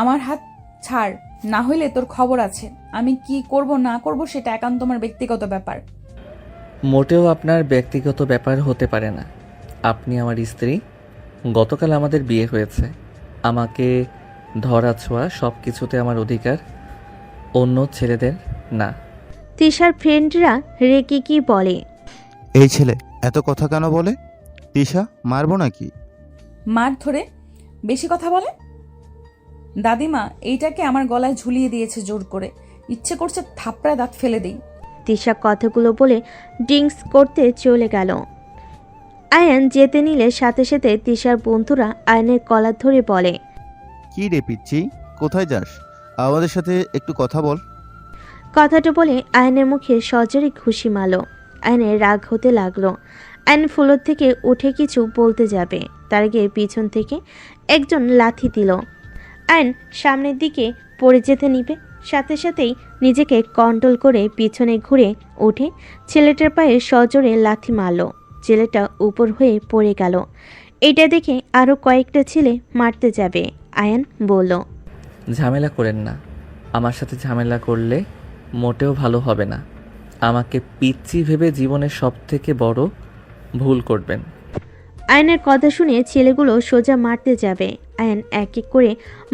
আমার হাত ছাড়, না হইলে তোর খবর আছে। আমি কি করব না করব সেটা একান্ত তোমার ব্যক্তিগত ব্যাপার। মোটেও আপনার ব্যক্তিগত ব্যাপার হতে পারে না। আপনি আমার স্ত্রী, গতকাল আমাদের বিয়ে হয়েছে। আমাকে ধরা ছোঁয়া সব কিছুতে আমার অধিকার, অন্য ছেলেদের না। তিশার ফ্রেন্ডরা রেগে কি বলে, এই ছেলে এত কথা কেন বলে? তিশা, মারবো নাকি? মার ধরে বেশি কথা বলে। দাদিমা এইটাকে আমার গলায় ঝুলিয়ে দিয়েছে জোর করে, ইচ্ছে করছে থাপড়ায় দাঁত ফেলে দেই। তিশা কথাগুলো বলে ড্রিঙ্কস করতে চলে গেল। আয়ান যেতে নিলে সাথে সাথে তিশার বন্ধুরা আয়নের কলার ধরে বলে, কি রে পিচ্ছি, কোথায় যাস? আমাদের সাথে একটু কথা বল। কথাটা বলে আয়নের মুখে সজরে খুশি মারল। আয়নের রাগ হতে লাগলো। আয়ন ফ্লোর থেকে উঠে কিছু বলতে যাবে, তার আগে পিছন থেকে একজন লাথি দিল। আয়ন সামনের দিকে পড়ে যেতে নিবে, সাথে সাথেই নিজেকে কন্ট্রোল করে পিছনে ঘুরে উঠে ছেলেটার পায়ে সজোরে লাথি মারল। ছেলেটা উপর হয়ে পড়ে গেল। এটা দেখে আরও কয়েকটা ছেলে মারতে যাবে। আয়ান বলল, ঝামেলা করেন না, আমার সাথে ঝামেলা করলে মোটেও ভালো হবে না। আমাকে পিচ্চি ভেবে জীবনের সবথেকে বড় ভুল করবেন। আয়নের কথা শুনে ছেলেগুলো সোজা মারতে যাবে। আয়ন এক এক করে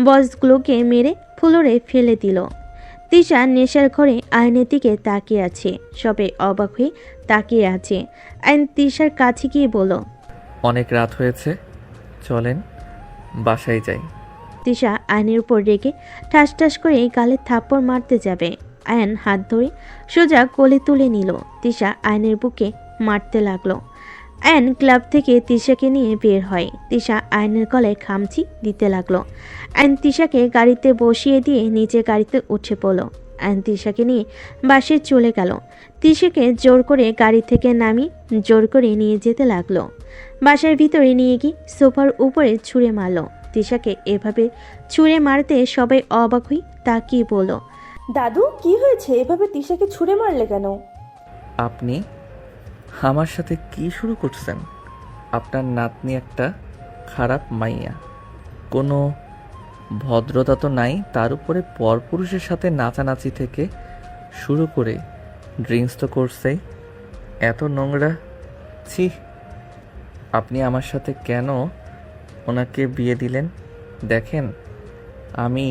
বসগুলোকে মেরে ফ্লোরে ফেলে দিল। তিশা নেশার ঘরে আয়নের দিকে তাকিয়ে আছে, সবে অবাক হয়ে তাকিয়ে আছে। আয়ন তিশার কাছে গিয়ে বলল, অনেক রাত হয়েছে, চলেন বাসায় যাই। তিশা আয়নের উপর রেগে ঠাস ঠাস করে গালে থাপ্পড় মারতে যাবে। আয়ন হাত ধরে সোজা কোলে তুলে নিল। তিশা আয়নের বুকে মারতে লাগলো। আয়ন ক্লাব থেকে তিশাকে নিয়ে বের হয়। তিশা আয়নের গলায় খামচি দিতে লাগলো। আয়ন তিশাকে গাড়িতে বসিয়ে দিয়ে নিচে গাড়িতে উঠে পড়ল। আয়ন তিশাকে নিয়ে বাসে চলে গেল। তিশাকে জোর করে গাড়ি থেকে নামিয়ে জোর করে নিয়ে যেতে লাগলো। বাসার ভিতরে নিয়ে গিয়ে সোফার উপরে ছুঁড়ে মারল। তিশাকে এভাবে ছুঁড়ে মারতে সবাই অবাক হয়ে তাকিয়ে বলল, দাদু কি হয়েছে, এভাবে তিশাকে ছুঁড়ে মারলে কেন? আপনি আমার সাথে কি শুরু করছেন? আপনার নাতনি একটা খারাপ মাইয়া, কোনো ভদ্রতা তো নাই, তার উপরে পরপুরুষের সাথে নাচানাচি থেকে শুরু করে ড্রিঙ্কস তো করছেই। এত নোংরা, ছি! আপনি আমার সাথে কেন ওনাকে বিয়ে দিলেন? দেখেন, আমি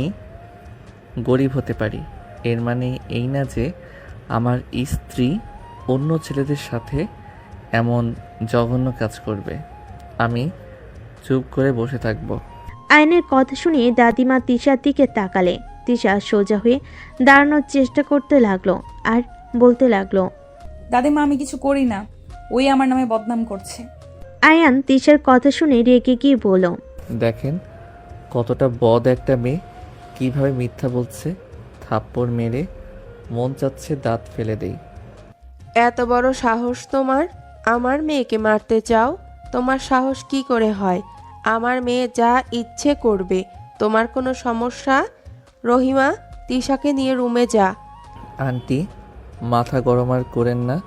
গরিব হতে পারি, এর মানে এই না যে আমার স্ত্রী অন্য ছেলেদের সাথে এমন জঘন্য কাজ করবে। আমি চুপ করে বসে থাকব। আয়নের কথা শুনে দাদিমা তিশার দিকে তাকালে। তিশা সোজা হয়ে দাঁড়ানোর চেষ্টা করতে লাগলো আর বলতে লাগলো, দাদিমা আমি কিছু করি না, ওই আমার নামে বদনাম করছে। আয়ান তিশার কথা শুনে রেগে গিয়ে বলল, দেখেন কতটা বদ একটা মেয়ে, কিভাবে মিথ্যা বলছে। থাপ্পড় মেরে মন চাচ্ছে দাঁত ফেলে দেই। এত বড় সাহস তোমার, আমার মেয়েকে মারতে চাও? তোমার সাহস কি করে হয়? আমার মেয়ে যা ইচ্ছে করবে, তোমার কোনো সমস্যা? রহিমা, তিশাকে নিয়ে রুমে যা। আন্টি, মাথা গরম আর করেন না,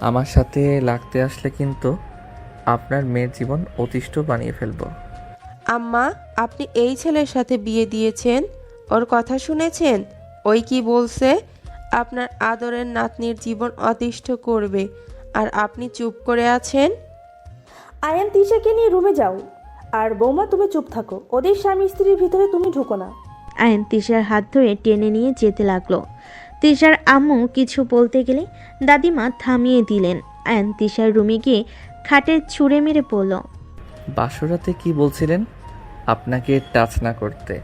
আমার সাথে লাগতে আসলে কিন্তু আপনার মেয়ের জীবন অতিষ্ঠ বানিয়ে ফেলবো। আম্মা, আপনি এই ছেলের সাথে বিয়ে দিয়েছেন, ওর কথা শুনেছেন? ওই কি বলছে? আপনার আদরের নাতনির জীবন অতিষ্ঠ করবে, আর আপনি চুপ করে আছেন? আয়ান তিশাকে নিয়ে রুমে যাও। আর বৌমা তুমি চুপ থাকো, ওদের স্বামী স্ত্রীর ভিতরে তুমি ঢুকো না। আয়ন তিশার হাত ধরে টেনে নিয়ে যেতে লাগলো। তিশার আম্মু কিছু বলতে গেলে দাদিমা থামিয়ে দিলেন। আয়ন তিশার রুমে গিয়ে খাটে ছুঁড়ে মেরে পড়ল। বাসরাতে কি বলছিলেন আপনাকে টাচ না করতে?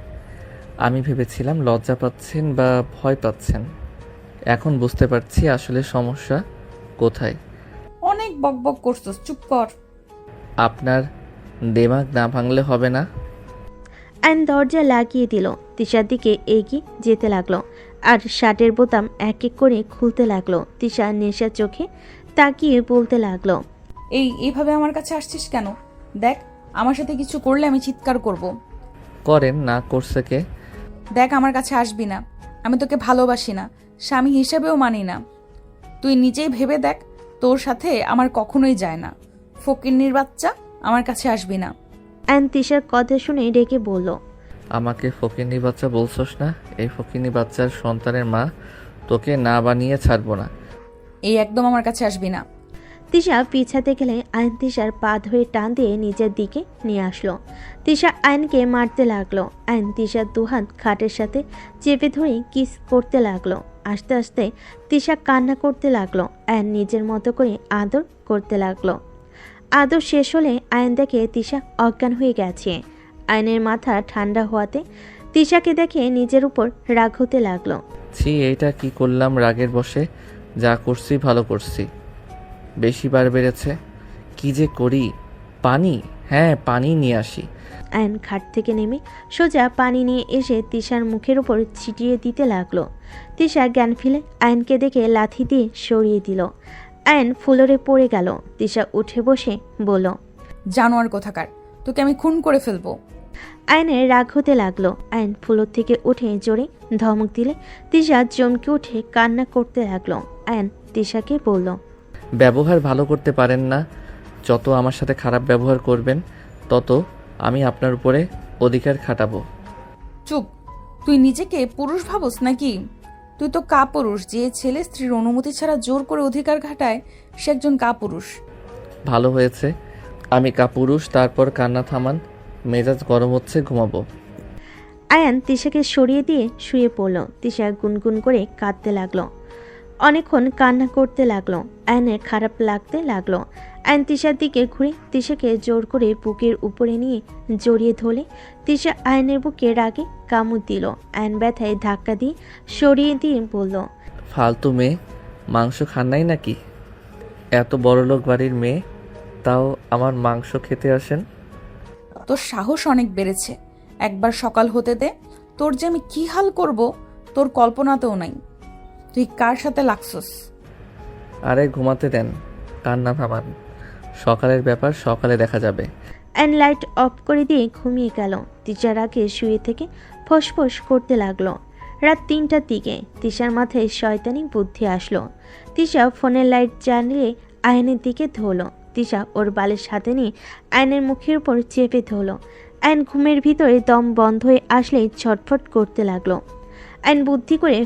আমি ভেবেছিলাম লজ্জা পাচ্ছেন বা ভয় পাচ্ছেন। এখন বুঝতে পারছি আসলে সমস্যা কোথায়। অনেক বকবক করছস, চুপ কর। আপনার দেমাগ না ভাঙলে হবে না। আয়ন দরজা লাগিয়ে দিল। তিশার দিকে এগিয়ে যেতে লাগলো আর শার্টের বোতাম এক এক করে খুলতে লাগলো। তিশা নেশা চোখে তাকিয়ে বলতে লাগলো, এইভাবে আমার কাছে আসছিস কেন? দেখ, আমার সাথে কিছু করলে আমি চিৎকার করব। করেন না, করছে কে? দেখ, আমার কাছে আসবি না, আমি তোকে ভালোবাসি না, স্বামী হিসেবেও মানি না। তুই নিজেই ভেবে দেখ, তোর সাথে আমার কখনোই যায় না। ফকিন্নির বাচ্চা, আমার কাছে আসবি না। আয়ন তিশার কথা শুনে রেগে বলল, আমাকে ফকিন্নি বাচ্চা বলছস না? এই ফকিন্নি বাচ্চার সন্তানের মা, তোকে না বানিয়ে ছাড়বো না। এই একদম আমার কাছে আসবি না। তিশা পিছাতে গেলে আয়ন তিশার পা ধরে টান দিয়ে নিজের দিকে নিয়ে আসলো। তিশা আয়নকে মারতে লাগলো। আয়ন তিশার দুহাত খাটের সাথে চেপে ধরে কিস করতে লাগলো। আস্তে আস্তে তিশা কান্না করতে লাগলো। আয়ন নিজের মতো করে আদর করতে লাগলো। আদর শেষ হলে আয়ন দেখে তিশা অজ্ঞান হয়ে গেছে। আয়নের মাথা ঠান্ডা হওয়াতে তিশাকে দেখে নিজের উপর রাগ হতে লাগলো। ছি, এইটা কি করলাম রাগের বশে? যা করছি ভালো করছি, বেশি বার বেড়েছে। কি যে করি? পানি, হ্যাঁ পানি নিয়ে আসি। আয়ন খাট থেকে নেমে সোজা পানি নিয়ে এসে তিশার মুখের উপর ছিটিয়ে দিতে লাগলো। তিশা জ্ঞান ফিরে আয়নকে দেখে লাথি দিয়ে সরিয়ে দিল। আয়ন ফ্লোরে পড়ে গেল। তিশা উঠে বসে বলল, জানোয়ার কোথাকার, তোকে আমি খুন করে ফেলবো। আয়নের রাগ হতে লাগলো। আয়ন ফ্লোর থেকে উঠে জোরে ধমক দিলে তিশা চমকে উঠে কান্না করতে লাগলো। আয়ন তিশাকে বলল, ব্যবহার ভালো করতে পারেন না। যত আমার সাথে খারাপ ব্যবহার করবেন তত আমি আপনার উপরে অধিকার খাটাবো। চুপ, তুই নিজেকে পুরুষ ভাবস নাকি? তুই তো কাপুরুষ। যে ছেলে স্ত্রীর অনুমতি ছাড়া জোর করে অধিকার খাটায় সে একজন কাপুরুষ। ভালো হয়েছে আমি কাপুরুষ। তারপর কান্না থামান, মেজাজ গরম হচ্ছে, ঘুমাবো। আয়ান তিশাকে সরিয়ে দিয়ে শুয়ে পড়ল। তিশা গুনগুন করে কাঁদতে লাগলো। অনেকক্ষণ কান্না করতে লাগলো। আয়নের খারাপ লাগতে লাগলো। আয়ন তিশার দিকে ঘুরে তিশাকে জোর করে বুকের উপরে নিয়ে জড়িয়ে ধরলে তিশা আয়নের বুকে রাগে কামড় দিল। আয়ন ব্যথায় ধাক্কা দিয়ে সরিয়ে দিয়ে বলল, ফালতু মেয়ে, মাংস খান নাই নাকি? এত বড়লোক বাড়ির মেয়ে, তাও আমার মাংস খেতে আসেন? তোর সাহস অনেক বেড়েছে। একবার সকাল হতে দে, তোর যে আমি কি হাল করব তোর কল্পনাতেও নাই। তুই কার সাথে লাগছস? আরে ঘুমাতে দেন, কান্না থামান। সকালের ব্যাপার সকালে দেখা যাবে। আয়ন লাইট অফ করে দিয়ে ঘুমিয়ে গেল। তিশার আগে শুয়ে থেকে ফোঁস করতে লাগলো। রাত ৩টার দিকে তিশার মাথায় শয়তানি বুদ্ধি আসলো। তিশা ফোনের লাইট জ্বালিয়ে আয়নের দিকে ধরলো। তিশা ওর বালের সাথে নিয়ে আয়নের মুখের উপর চেপে ধরলো। আয়ন ঘুমের ভিতরে দম বন্ধ হয়ে আসলেই ছটফট করতে লাগলো। আয়ন বুদ্ধি করে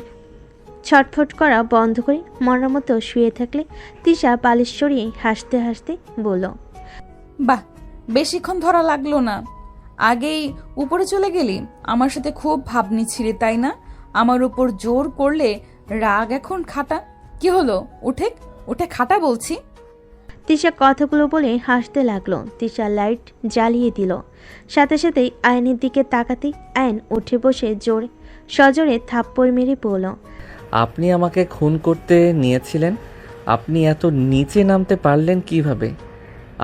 ছটফট করা বন্ধ করে মরার মতো শুয়ে থাকলে তিশা বালিশ সরিয়ে হাসতে হাসতে বলল, বাহ, বেশিক্ষণ ধরা লাগলো না। আগেই উপরে চলে গেলি। আমার সাথে খুব ভাবনি ছিলি তাই না? আমার উপর জোর করলে রাগ এখন খাটা। কি হলো? উঠে উঠে খাটা বলছি। তিশা কথাগুলো বলে হাসতে লাগলো। তিশা লাইট জ্বালিয়ে দিল। সাথে সাথেই আয়নের দিকে তাকাতেই আয়ন উঠে বসে জোরে সজোরে থাপ্পড় মেরে পড়ল। আপনি আমাকে খুন করতে নিয়েছিলেন, আপনি এত নিচে নামতে পারলেন কিভাবে?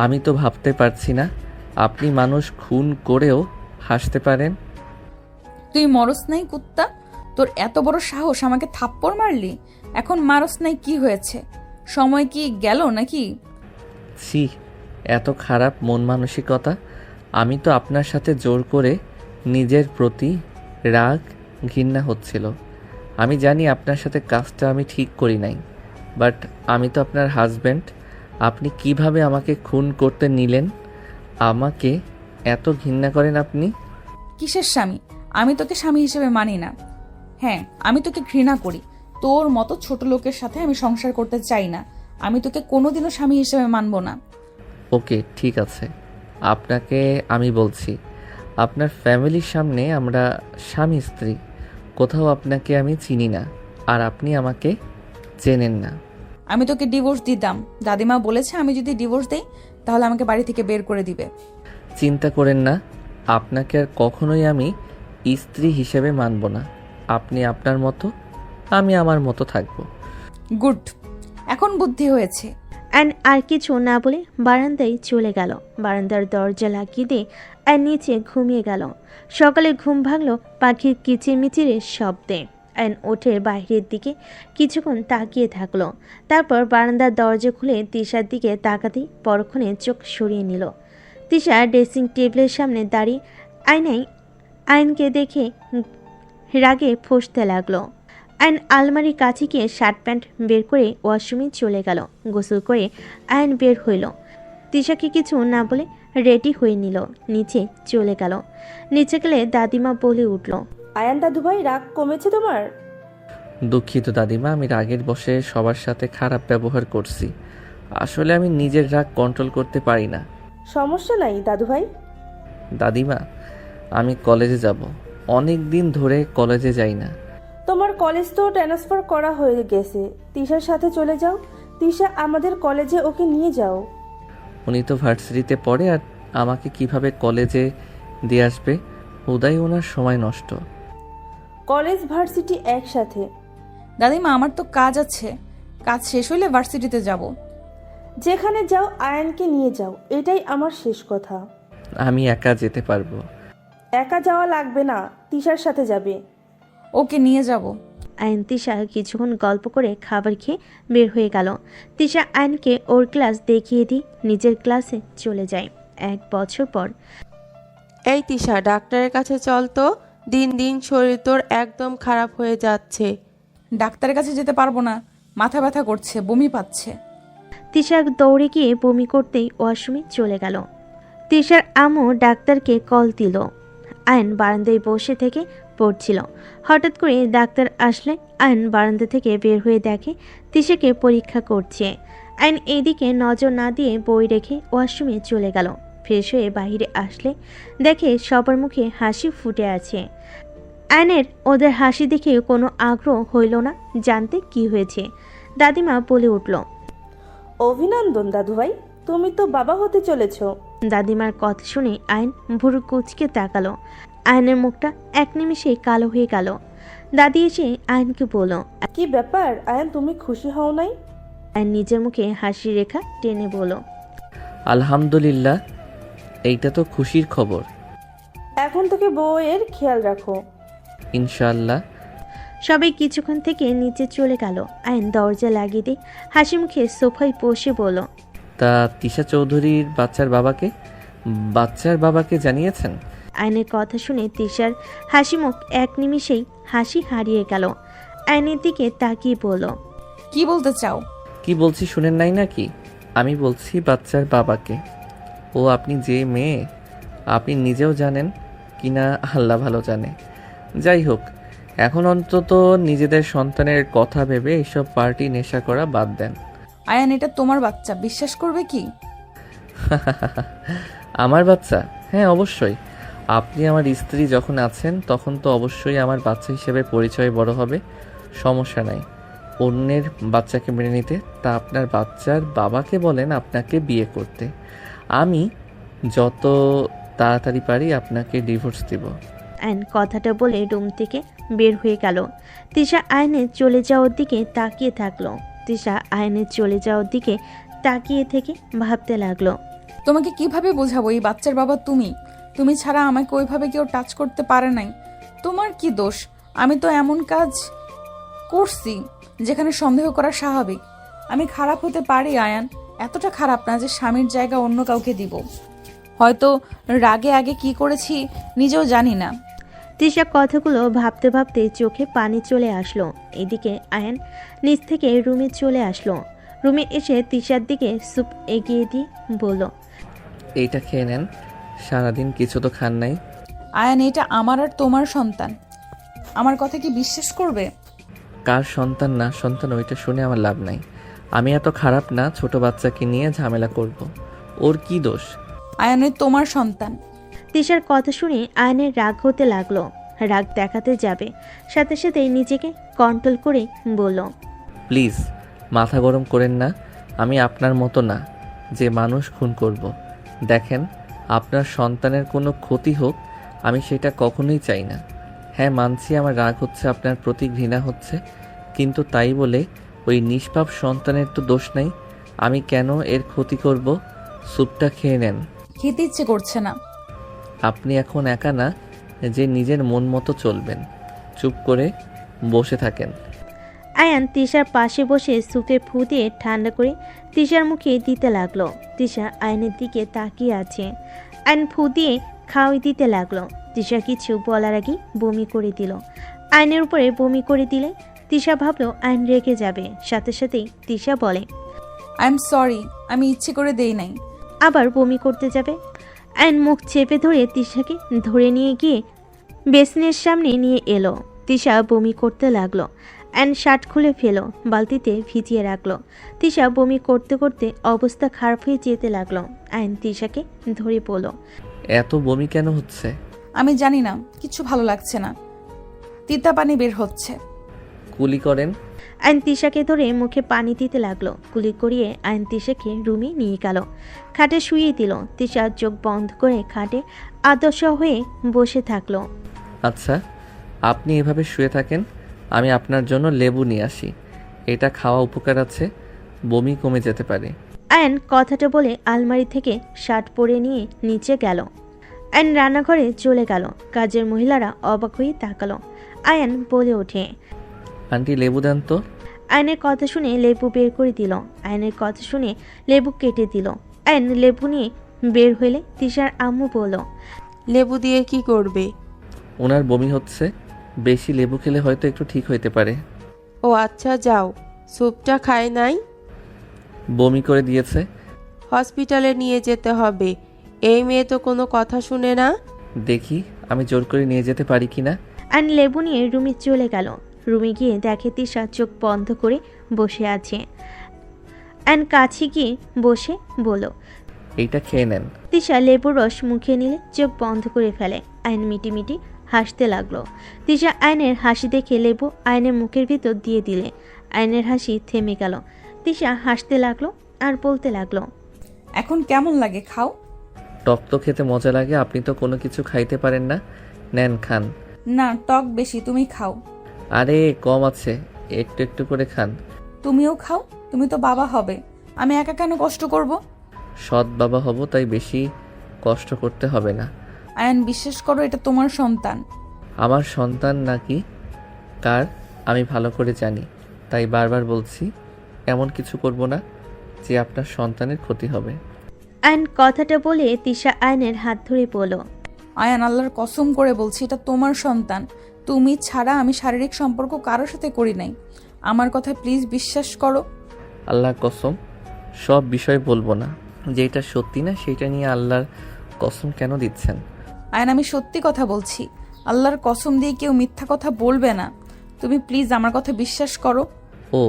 আমি তো ভাবতে পারছি না আপনি মানুষ খুন করেও হাসতে পারেন। তুই মরস নাই কুত্তা? তোর এত বড় সাহস আমাকে থাপ্পড় মারলি? এখন মারস নাই কি হয়েছে? সময় কি গেল নাকি? ছি, এত খারাপ মন মানসিকতা। আমি তো আপনার সাথে জোর করে নিজের প্রতি রাগ ঘৃণা হচ্ছিল। আমি জানি আপনার সাথে কাজটা আমি ঠিক করি নাই, বাট আমি তো আপনার হাজব্যান্ড। আপনি কিভাবে আমাকে খুন করতে নিলেন? আমাকে এত ঘৃণা করেন আপনি? কিসের স্বামী? আমি তোকে স্বামী হিসেবে মানি না। হ্যাঁ, আমি তোকে ঘৃণা করি। তোর মতো ছোট লোকের সাথে আমি সংসার করতে চাই না। আমি তোকে কোনোদিনও স্বামী হিসেবে মানব না। ওকে ঠিক আছে, আপনাকে আমি বলছি, আপনার ফ্যামিলির সামনে আমরা স্বামী স্ত্রী। কোথাও আপনাকে আমি চিনি না, আর আপনি আমাকে চেনেন না। আমি তোকে ডিভোর্স দিতাম। দাদিমা বলেছে আমি যদি ডিভোর্স দেই তাহলে আমাকে বাড়ি থেকে বের করে দিবে। চিন্তা করেন না, আপনাকে আর কখনোই আমি স্ত্রী হিসেবে মানব না। আপনি আপনার মতো, আমি আমার মতো থাকবো। গুড, এখন বুদ্ধি হয়েছে। অ্যান আর কিছু না বলে বারান্দায় চলে গেল। বারান্দার দরজা লাগিয়ে দিয়ে অ্যান নিচে ঘুমিয়ে গেল। সকালে ঘুম ভাঙল পাখির কিচিরমিচিরের শব্দে। অ্যান ওঠে বাইরের দিকে কিছুক্ষণ তাকিয়ে থাকলো। তারপর বারান্দার দরজা খুলে তিশার দিকে তাকাতেই পরক্ষণে চোখ সরিয়ে নিল। তিশা ড্রেসিং টেবিলের সামনে দাঁড়িয়ে আয়নায় আয়নকে দেখে রাগে ফসতে লাগলো। আয়ন আলমারির কাছে গিয়ে শার্ট প্যান্ট বের করে ওয়াশরুমে চলে গেল। গোসল করে আয়ন বের হইল। তিশাকে কিছু না বলে রেডি হয়ে নিল, নিচে চলে গেল। নিচে গেলে দাদিমা বলে উঠল, আয়ান দাদু ভাই, রাগ কমেছে তোমার? দুঃখিত দাদিমা, আমি রাগের বশে সবার সাথে খারাপ ব্যবহার করছি। আসলে আমি নিজের রাগ কন্ট্রোল করতে পারি না। সমস্যা নাই দাদু ভাই। দাদিমা, আমি কলেজে যাব। অনেক দিন ধরে কলেজে যাই না। তোমার কলেজ তো ট্রান্সফার করা হয়ে গেছে, তিশার সাথে চলে যাও। তিশা আমাদের কলেজে, ওকে নিয়ে যাও। উনি তো ভার্সিটিতে পড়ে, আর আমাকে কিভাবে কলেজে দিয়ে আসবে? উদয় ওনার সময় নষ্ট। কলেজ ভার্সিটি একসাথে। দাদিমা, আমার তো কাজ আছে, কাজ শেষ হলে ভার্সিটিতে যাব। যেখানে যাও আয়ানকে নিয়ে যাও, এটাই আমার শেষ কথা। আমি একা যেতে পারবো। একা যাওয়া লাগবে না, তিশার সাথে যাবে। ওকে নিয়ে যাব। আয়ন তিশা কিছুক্ষণ গল্প করে খাবার খেয়ে বের হয়ে গেল। তিশা আয়নকে ওর ক্লাস দেখিয়ে দিয়ে নিজের ক্লাসে চলে যায়। 1 বছর পর। এই তিশা, ডাক্তারের কাছে চল তো। দিন দিন শরীর তোর একদম খারাপ হয়ে যাচ্ছে। ডাক্তারের কাছে যেতে পারবো না, মাথা ব্যথা করছে, বমি পাচ্ছে। তিশা দৌড়ে গিয়ে বমি করতেই ওয়াশরুমে চলে গেল। তিশার আম্মু ডাক্তারকে কল দিল। আয়ন বারান্দায় বসে থেকে পড়ছিল। হঠাৎ করে ডাক্তার আসলে আয়ন বারান্দা থেকে বের হয়ে দেখে তিশাকে পরীক্ষা করছে। আয়ন এইদিকে নজর না দিয়ে বই রেখে ওয়াশরুমে চলে গেল। ফ্রেশ হয়ে বাইরে আসলে দেখে সবার মুখে হাসি ফুটে আছে। আয়নের ওদের হাসি দেখে কোনো আগ্রহ হইল না জানতে কি হয়েছে। দাদিমা বলে উঠল, অভিনন্দন দাদু ভাই, তুমি তো বাবা হতে চলেছ। দাদিমার কথা শুনে আয়ন ভুরু কুচকে তাকালো। আয়নের মুখটা এক নিমিষেই কালো হয়ে গেল। দাদি এসে আয়নকে বলল, কি ব্যাপার আয়ান, তুমি খুশি হও নাই? আয়ন নিজের মুখে হাসি রেখা টেনে বলল, আলহামদুলিল্লাহ, এইটা তো খুশির খবর। এখন থেকে বউয়ের খেয়াল রাখো। ইনশাআল্লাহ। সবাই কিছুক্ষণ থেকে নিচে চলে গেল। আয়ন দরজা লাগিয়ে দিয়ে হাসি মুখে সোফায় বসে বলল, তা তিশা চৌধুরীর বাচ্চার বাবাকে জানিয়েছেন? আয়নের কথা শুনে তিশার হাসি মুখ এক নিমিষেই হাসি হারিয়ে গেল। আয়নের দিকে তাকিয়ে বলল, কি বলতে চাও? কি বলছি শুনেন নাই নাকি? আমি বলছি বাচ্চার বাবাকে। ও আপনি যে মেয়ে, আপনি নিজেও জানেন কিনা আল্লাহ ভালো জানে। যাই হোক, এখন অন্তত নিজেদের সন্তানের কথা ভেবে এইসব পার্টি নেশা করা বাদ দেন। আয়ান, এটা তোমার বাচ্চা, বিশ্বাস করবে কি? আমার বাচ্চা? হ্যাঁ, অবশ্যই। আপনি আমার স্ত্রী যখন আছেন তখন তো অবশ্যই আমার বাচ্চা হিসেবে পরিচয় বড় হবে, সমস্যা নাই। অন্যের বাচ্চাকে মেনে নিতে, তা আপনার বাচ্চার বাবাকে বলেন আপনাকে বিয়ে করতে। আমি যত তাড়াতাড়ি পারি আপনাকে ডিভোর্স দিব। আয়ন কথাটা বলে রুম থেকে বের হয়ে গেল। তিশা আয়নের চলে যাওয়ার দিকে তাকিয়ে থাকলো। তিশা আয়নের চলে যাওয়ার দিকে তাকিয়ে থেকে ভাবতে লাগলো, তোমাকে কিভাবে বোঝাবো এই বাচ্চার বাবা তুমি ছাড়া আমাকে ওইভাবে কেউ টাচ করতে পারে নাই। তোমার কি দোষ? আমি তো এমন কাজ করছি যেখানে সন্দেহ করা স্বাভাবিক। আমি খারাপ হতে পারি আয়ান, এতটা খারাপ না যে স্বামীর জায়গা অন্য কাউকে দিব। হয়তো রাগে আগে কি করেছি নিজেও জানি না। তিশা কথাগুলো ভাবতে ভাবতে চোখে পানি চলে আসলো। এদিকে আয়ন নিচ থেকে রুমে চলে আসলো। রুমে এসে তিশার দিকে স্যুপ এগিয়ে দিয়ে বলল, এইটা খেয়ে নেন, সারাদিন কিছু তো খান নাই। আয়ান, এটা আমার আর তোমার সন্তান, আমার কথা কি বিশ্বাস করবে? কার সন্তান না সন্তান ওইটা শুনে আমার লাভ নাই। আমি এত খারাপ না ছোট বাচ্চাকে নিয়ে ঝামেলা করব। ওর কি দোষ? আয়ান, ওই তোমার সন্তান। তিশার কথা শুনে আয়নের রাগ হতে লাগলো। রাগ দেখাতে যাবে, সাথে সাথে নিজেকে কন্ট্রোল করে বলল, প্লিজ মাথা গরম করেন না। আমি আপনার মতো না যে মানুষ খুন করব। দেখেন, আপনার সন্তানের কোনো ক্ষতি হোক আমি সেটা কখনোই চাই না। হ্যাঁ, মানছি আমার রাগ হচ্ছে, আপনার প্রতি ঘৃণা হচ্ছে, কিন্তু তাই বলে ওই নিষ্পাপ সন্তানের তো দোষ নাই। আমি কেন এর ক্ষতি করব? স্যুপটা খেয়ে নেন। খেতে ইচ্ছে করছে না। আপনি এখন একা না যে নিজের মন মতো চলবেন। চুপ করে বসে থাকেন। আয়ান তিশার পাশে বসে সুপে ফু দিয়ে ঠান্ডা করে তিশার মুখে দিতে লাগলো। তিশা আয়নের দিকে তাকিয়ে আছে। আয়ন ফু দিয়ে খাওয়াই দিতে লাগলো। তিশা কিছু বলার আগেই বমি করে দিল। আয়নের উপরে বমি করে দিলে তিশা ভাবলো আয়ন রেগে যাবে। সাথে সাথেই তিশা বলে, আই এম সরি, আমি ইচ্ছে করে দেই নাই। আবার বমি করতে যাবে। আয়ন মুখ চেপে ধরে তিশাকে ধরে নিয়ে গিয়ে বেসিনের সামনে নিয়ে এলো। তিশা বমি করতে লাগলো। আয়ন শার্ট খুলে ফেলো, বালতিতে ভিজিয়ে রাখলো। তিশা বমি করতে করতে অবস্থা খারাপ হয়ে যেতে লাগলো। আয়ন তিশাকে ধরে পড়ল। এত বমি কেন হচ্ছে? আমি জানি না, কিছু ভালো লাগছে না, তিতা পানি বের হচ্ছে। কুলি করেন। আয়ন তিশাকে ধরে মুখে পানি দিতে লাগলো। কুলি করিয়ে আয়ন তিশাকে রুমে নিয়ে গেল। খাটে শুইয়ে দিল। তিশা চোখ বন্ধ করে খাটে আদর্শ হয়ে বসে থাকলো। আচ্ছা, আপনি এভাবে শুয়ে থাকেন, আমি আপনার জন্য লেবু নিয়ে আসি। এটা খাওয়া উপকার আছে, বমি কমে যেতে পারে। আয়ন কথাটা বলে আলমারি থেকে শার্ট পরে নিয়ে নিচে গেল। আয়ন রান্নাঘরে চলে গেল। কাজের মহিলারা অবাক হয়ে তাকালো। আয়ন বলে ওঠে, আন্টি লেবু দেন তো। আয়নের কথা শুনে লেবু বের করে দিল। আয়নের কথা শুনে লেবু কেটে দিল। আয়ন লেবু নিয়ে বের হইলে তিশার আম্মু বলল, লেবু দিয়ে কি করবে? ওনার বমি হচ্ছে, বেশি লেবু খেলে হয়তো একটু ঠিক হইতে পারে। ও আচ্ছা, যাও। স্যুপটা খায় নাই? বমি করে দিয়েছে। হসপিটালে নিয়ে যেতে হবে। এই মেয়ে তো কোনো কথা শুনে না। দেখি আমি জোর করে নিয়ে যেতে পারি কি না। আয়ন লেবু নিয়ে রুমে চলে গেল। রুমে গিয়ে দেখে তিশা চোখ বন্ধ করে বসে আছে। আয়ন কাছে গিয়ে বসে বলল, এইটা খেয়ে নেন। তিশা লেবুর রস মুখে নিলে চোখ বন্ধ করে ফেলে। আয়ন মিটিমিটি হাসতে লাগলো। তিশা আয়নের হাসি দেখে লেবু আয়নের মুখের ভিতর দিয়ে দিলে আয়নের হাসি থেমে গেল। তিশা হাসতে লাগলো আর বলতে লাগলো, এখন কেমন লাগে, খাও। টক তো খেতে মজা লাগে, আপনি তো কোনো কিছু খাইতে পারেন না। নেন খান। না, টক বেশি, তুমি খাও। আরে কম আছে, একটু একটু করে খান। তুমিও খাও, তুমি তো বাবা হবে, আমি একা কেন কষ্ট করব? সৎ বাবা হব, তাই বেশি কষ্ট করতে হবে না। আয়ান, বিশ্বাস করো, এটা তোমার সন্তান। আমার সন্তান নাকি কার আমি ভালো করে জানি, তাই বারবার বলছি এমন কিছু করব না যে আপনার সন্তানের ক্ষতি হবে। আয়ন কথাটা বলে তিশা আয়নের হাত ধরে বলল, আয়ান, আল্লাহর কসম করে বলছি, এটা তোমার সন্তান। তুমি ছাড়া আমি শারীরিক সম্পর্ক কারোর সাথে করি নাই। আমার কথা প্লিজ বিশ্বাস করো। আল্লাহর কসম, সব বিষয় বলবো না, যেটা সত্যি না সেটা নিয়ে আল্লাহর কসম কেন দিচ্ছেন? আয়ান, আমি সত্যি কথা বলছি, আল্লাহর কসম দিয়ে কেউ মিথ্যা কথা বলবে না। তুমি প্লিজ আমার কথা বিশ্বাস করো। ও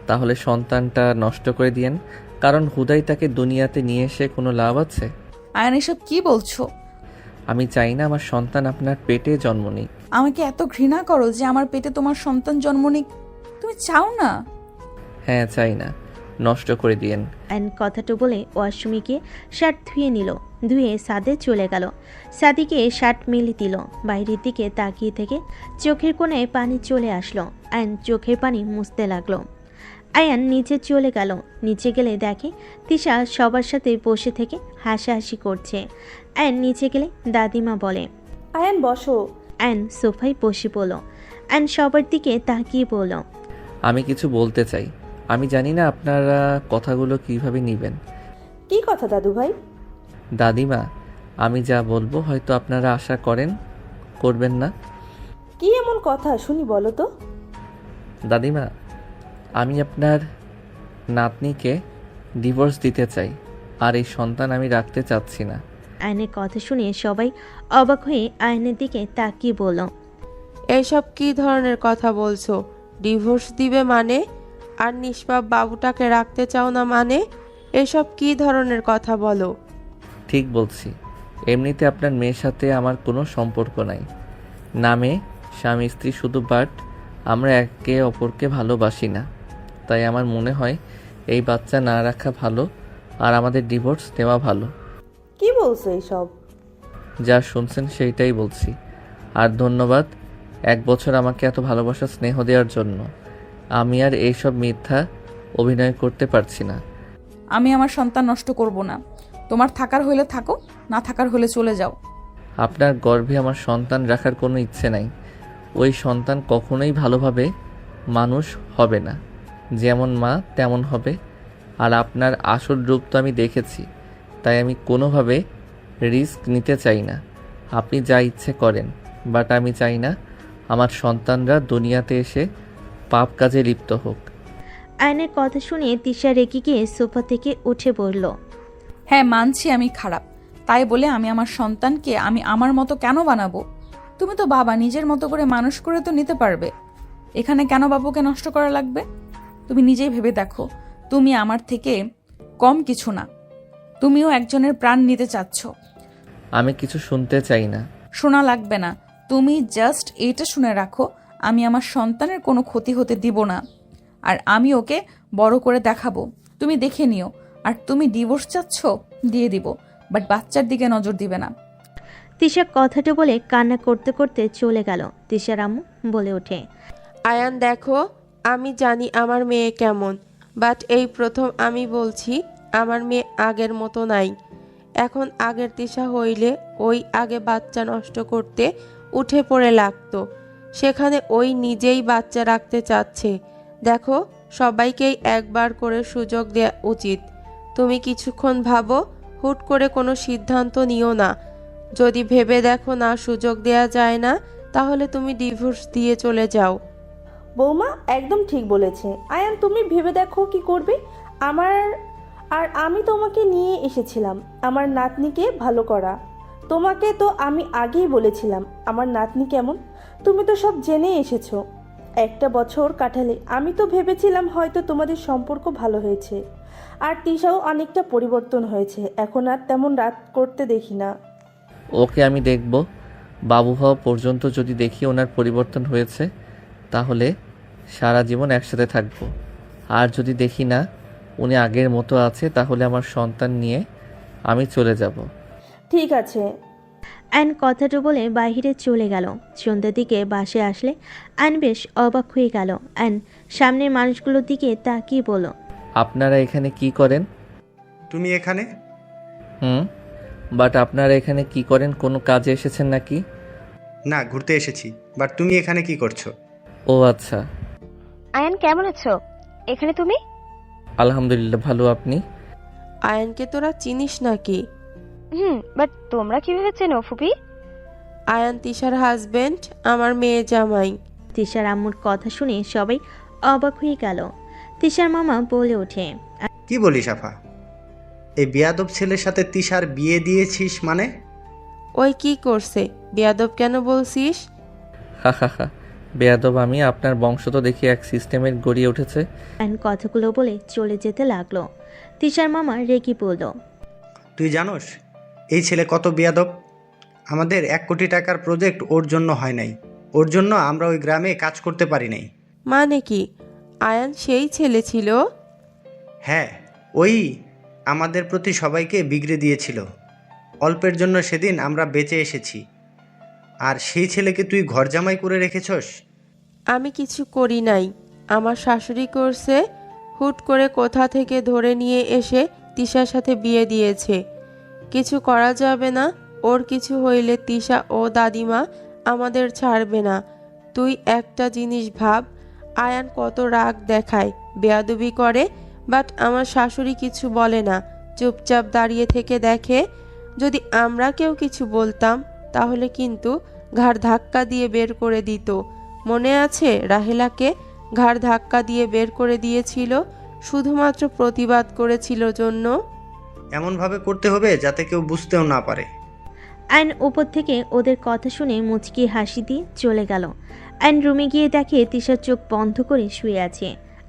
তাহলে সন্তানটা নষ্ট করে দিয়েন, কারণ হুদাই তাকে দুনিয়াতে নিয়ে এসে কোনো লাভ আছে? আয়ান, এসব কি বলছো? আমি চাই না আমার সন্তান আপনার পেটে জন্ম নিক। আমাকে এত ঘৃণা করো যে আমার পেটে তোমার সন্তান জন্ম নিক? তুমি চাও না? হ্যাঁ চাই না, নষ্ট করে দিয়েন। আয়ন কথাটা বলে ওয়াশরুমে গিয়ে শার্ট ধুয়ে নিল। ধুয়ে সাদে চলে গেল। সাদিকে শার্ট মেলে দিল। বাইরের দিকে তাকিয়ে থেকে চোখের কোণে পানি চলে আসলো। আয়ন চোখের পানি মুছতে লাগলো। আয়ান নিচে চলে গেল। নিচে গেলে দেখে তিশা সবার সাথে বসে থেকে হাসাহাসি করছে। আয়ন নিচে গেলে দাদিমা বলে, আয়ান বসো। আয়ন সোফায় বসে পড়ল। আয়ন সবার দিকে তাকিয়ে বলল, আমি কিছু বলতে চাই, আমি জানি না আপনারা কথাগুলো কিভাবে নেবেন। কি কথা দাদু ভাই? দাদিমা, আমি যা বলবো হয়তো আপনারা আশা করবেন না। কি এমন কথা শুনি, বলো তো। দাদিমা, আমি আপনার নাতনিকে ডিভোর্স দিতে চাই, আর এই সন্তান আমি রাখতে চাচ্ছি না। আয়নের কথা শুনে সবাই অবাক হয়ে আয়নের দিকে তাকিয়ে বলল, এইসব কি ধরনের কথা বলছো? ডিভোর্স দিবে মানে? আর নিষ্পাপ বাবুটাকে রাখতে চাও না মানে? এসব কি ধরনের কথা বলো? ঠিক বলছি, এমনিতে আপনার মেয়ের সাথে আমার কোনো সম্পর্ক নাই। নামে স্বামী স্ত্রী শুধু, বাট আমরা একে অপরকে ভালোবাসি না। তাই আমার মনে হয় এই বাচ্চা না রাখা ভালো, আর আমাদের ডিভোর্স দেওয়া ভালো। কি বলছো এইসব? যা শুনছেন সেইটাই বলছি। আর ধন্যবাদ 1 বছর আমাকে এত ভালোবাসা স্নেহ দেওয়ার জন্য। আমি আর এইসব মিথ্যা অভিনয় করতে পারছি না। আমি আমার সন্তান নষ্ট করব না। তোমার থাকার হলে থাকো, না থাকার হলে চলে যাও। আপনার গর্ভে আমার সন্তান রাখার কোনো ইচ্ছে নাই। ওই সন্তান কখনোই ভালোভাবে মানুষ হবে না, যেমন মা তেমন হবে। আর আপনার আসল রূপ তো আমি দেখেছি, তাই আমি কোনোভাবে রিস্ক নিতে চাই না। আপনি যা ইচ্ছে করেন, বাট আমি চাই না আমার সন্তানরা দুনিয়াতে এসে পাপ কাজে লিপ্ত হোক। আয়নের কথা শুনে তিশা রেগে গিয়ে সোফা থেকে উঠে পড়ল। হ্যাঁ, মানছি আমি খারাপ, তাই বলে আমি আমার সন্তানকে আমি আমার মতো কেন বানাবো? তুমি তো বাবা, নিজের মতো করে মানুষ করে তো নিতে পারবে। এখানে কেন বাবুকে নষ্ট করা লাগবে? তুমি নিজেই ভেবে দেখো, তুমি আমার থেকে কম কিছু না। তুমিও একজনের প্রাণ নিতে চাচ্ছ। আমি কিছু শুনতে চাই না। শোনা লাগবে না, তুমি জাস্ট এইটা শুনে রাখো, আমি আমার সন্তানের কোনো ক্ষতি হতে দিব না। আর আমি ওকে বড় করে দেখাবো, তুমি দেখে নিও। আর তুমি ডিভোর্স চাচ্ছ, দিয়ে দিব, বাট বাচ্চার দিকে নজর দিবে না। তিশা কথাটা বলে কান্না করতে করতে চলে গেল। তিশার আম্মু বলে ওঠে, আয়ান দেখো, আমি জানি আমার মেয়ে কেমন, বাট এই প্রথম আমি বলছি আমার মেয়ে আগের মতো নাই। এখন আগের তিশা হইলে ওই আগে বাচ্চা নষ্ট করতে উঠে পড়ে লাগতো, সেখানে ওই নিজেই বাচ্চা রাখতে চাচ্ছে। দেখো, সবাইকেই একবার করে সুযোগ দেওয়া উচিত। তুমি কিছুক্ষণ ভাবো, হুট করে কোনো সিদ্ধান্ত নিও না। যদি ভেবে দেখো না সুযোগ দেয়া যায় না, তাহলে তুমি ডিভোর্স দিয়ে চলে যাও। বৌমা একদম ঠিক বলেছে। আয়ান, তুমি ভেবে দেখো কি করবে। আমি তোমাকে নিয়ে এসেছিলাম আমার নাতনিকে ভালো করা। তোমাকে তো আমি আগেই বলেছিলাম আমার নাতনি কেমন, তুমি তো সব জেনে এসেছো। একটা বছর কাটালে আমি তো ভেবেছিলাম হয়তো তোমাদের সম্পর্ক ভালো হয়েছে, আর তিশাও অনেকটা পরিবর্তন হয়েছে, এখন আর তেমন রাত করতে দেখি না। ওকে আমি দেখব। বাবু হওয়া পর্যন্ত যদি দেখি ওনার পরিবর্তন হয়েছে, তাহলে সারা জীবন একসাথে থাকব। আর যদি দেখি না উনি আগের মতো আছে, তাহলে আমার সন্তান নিয়ে আমি চলে যাব। ঠিক আছে। আয়ন কথাটা বলে বাইরে চলে গেল। সন্ধ্যার দিকে বাসে আসলে আয়ন বেশ অবাক হয়ে গেল। আয়ন সামনের মানুষগুলোর দিকে তাকিয়ে বলল, আপনারা এখানে কি করেন? তুমি এখানে? বাট আপনারা এখানে কি করেন? কোনো কাজে এসেছেন নাকি? না, ঘুরতে এসেছি। বাট তুমি এখানে কি করছো? ও আচ্ছা। আয়ান কেমন আছো? এখানে তুমি? আলহামদুলিল্লাহ ভালো, আপনি? আয়ানকে তোরা চিনিস নাকি? বাট তোমরা কিভাবে চেনো ফুপি? আয়ান তিশার হাজবেন্ড, আমার মেয়ে জামাই। তিশার আম্মুর কথা শুনে সবাই অবাক হয়ে গেল। তিশার মামা বলে ওঠে, কি বলিস আফা? এই বেয়াদব ছেলের সাথে তিশার বিয়ে দিয়েছিস মানে? ওই কি করছে? বেয়াদব কেন বলছিস? হা হা হা, বেয়াদব আমি? আপনার বংশ তো দেখি এক সিস্টেমের গড়িয়ে উঠেছে। আয়ন কথাগুলো বলে চলে যেতে লাগলো। তিশার মামা রেগে বলল, তুই জানোস এই ছেলে কত বেয়াদব? আমাদের 1 কোটি টাকার প্রজেক্ট ওর জন্য হয় নাই, ওর জন্য আমরা ওই গ্রামে কাজ করতে পারি নাই। মানে কি আয়ান সেই ছেলে ছিল? হ্যাঁ, ওই আমাদের প্রতি সবাইকে বিগড়ে দিয়েছিল। অল্পের জন্য সেদিন আমরা বেঁচে এসেছি, আর সেই ছেলেকে তুই ঘর জামাই করে রেখেছস। আমি কিছু করি নাই, আমার শাশুড়ি করছে। হুট করে কোথা থেকে ধরে নিয়ে এসে তিশার সাথে বিয়ে দিয়েছে। কিছু করা যাবে না, ওর কিছু হইলে তিশা ও দাদিমা আমাদের ছাড়বে না। তুই একটা জিনিস ভাব, আয়ান কত রাগ দেখায়, বেয়াদবি করে, বাট আমার শাশুড়ি কিছু বলে না, চুপচাপ দাঁড়িয়ে থেকে দেখে। যদি আমরা কেউ কিছু বলতাম তাহলে কিন্তু ঘাড় ধাক্কা দিয়ে বের করে দিত। মনে আছে রাহেলাকে ঘাড় ধাক্কা দিয়ে বের করে দিয়েছিল, শুধুমাত্র প্রতিবাদ করেছিল জন্য। এমনভাবে করতে হবে যাতে কেউ বুঝতেও না পারে। আয়ন উপর থেকে ওদের কথা শুনে মুচকি হাসি দিয়ে চলে গেল। আয়ন রুমে গিয়ে দেখে তিশার চোখ বন্ধ করে শুয়ে আছে।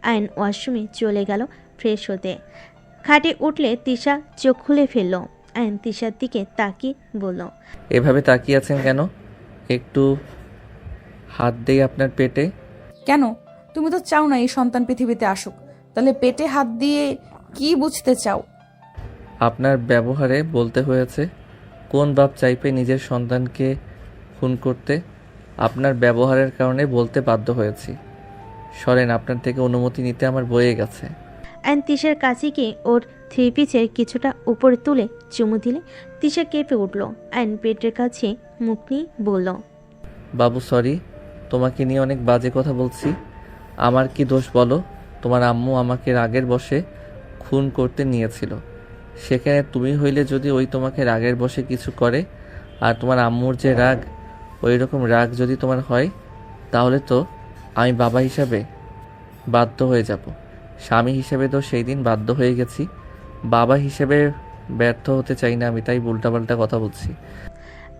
আয়ন ওয়াশরুমে চলে গেল ফ্রেশ হতে। খাটে উঠলে তিশা চোখ খুলে ফেলল। আয়ন তিশার দিকে তাকিয়ে বলল, এভাবে তাকিয়ে আছেন কেন? একটু হাত দেই আপনার পেটে। কেন? তুমি তো চাও না এই সন্তান পৃথিবীতে আসুক, তাহলে পেটে হাত দিয়ে কি বুঝতে চাও? আপনার ব্যবহারে বলতে হয়েছে। কোন বাপ চাইবে নিজের সন্তানকে খুন করতে? আপনার ব্যবহারের কারণে বলতে বাধ্য হয়েছি। সরেন, আপনার থেকে অনুমতি নিতে আমার বয়ে গেছে। আয়ন তিশার কাছে গিয়ে ওর থ্রি পিসের কিছুটা উপরে তুলে চুমু দিলে তিশা কেঁপে উঠল। আয়ন পেটের কাছে মুখ নিয়ে বলল, বাবু সরি, তোমাকে নিয়ে অনেক বাজে কথা বলছি। আমার কি দোষ বলো? তোমার আম্মু আমাকে রাগের বশে খুন করতে নিয়েছিল। সেখানে তুমি হইলে যদি ওই তোমাকে রাগের বশে কিছু করে, আর তোমার আম্মুর যে রাগ, ওই রকম রাগ যদি তোমার হয়, তাহলে তো আমি বাবা হিসাবে বাধ্য হয়ে যাব। স্বামী হিসেবে তো সেই দিন বাধ্য হয়ে গেছি, বাবা হিসেবে ব্যর্থ হতে চাই না আমি, তাই উল্টাপাল্টা কথা বলছি।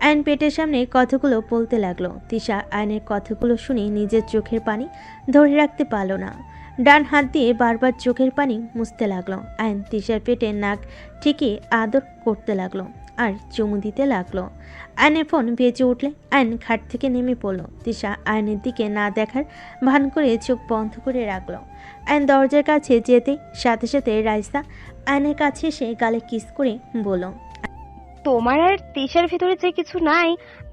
আয়ন পেটের সামনে কথাগুলো বলতে লাগলো। তিশা আয়নের কথাগুলো শুনে নিজের চোখের পানি ধরে রাখতে পারল না। ডান হাত দিয়ে বারবার চোখের পানি মুছতে লাগলো। আয়ন তিশার পেটে নাক ঠিকই আদর করতে লাগলো আর চুমু দিতে লাগলো। আয়নের ফোন বেজে উঠলে আয়ন খাট থেকে নেমে পড়ল। তিশা আয়নের দিকে না দেখার ভান করে চোখ বন্ধ করে রাখলো। আয়ন দরজার কাছে যেতে সাথে সাথে রাইসা আয়নের কাছে এসে গালে কিস করে বলল, তোমার আর তিশার ভিতরে যে কিছু নাই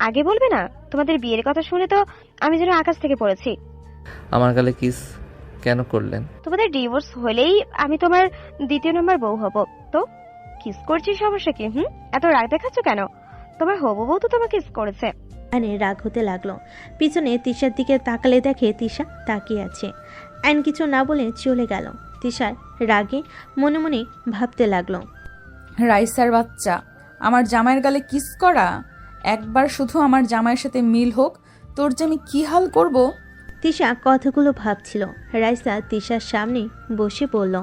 আগে বলবে না? তোমাদের বিয়ের কথা শুনে তো আমি যেন আকাশ থেকে পড়েছি। আমার গালে কিস কেন করলেন? তোমাদের ডিভোর্স হলেই আমি তোমার দ্বিতীয় নম্বর বউ হব। তো কিস করছি, সমস্যা কি? এত রাগ দেখাচ্ছ কেন? তোমার হবু বউ তো তোমাকে কিস করেছে। আয়নের রাগ হতে লাগলো। পিছনে তিশার দিকে তাকালে দেখে তিশা তাকিয়ে আছে। আয়ন কিছু না বলে চলে গেল। তিশার রাগে মনে মনে ভাবতে লাগলো, রাইসার বাচ্চা, আমার জামাইয়ের গালে কিস করা! একবার শুধু আমার জামাইয়ের সাথে মিল হোক, তোর যে আমি কি হাল করব। তিশা কথাগুলো ভাবছিল। রাইসা তিশার সামনে বসে বলল,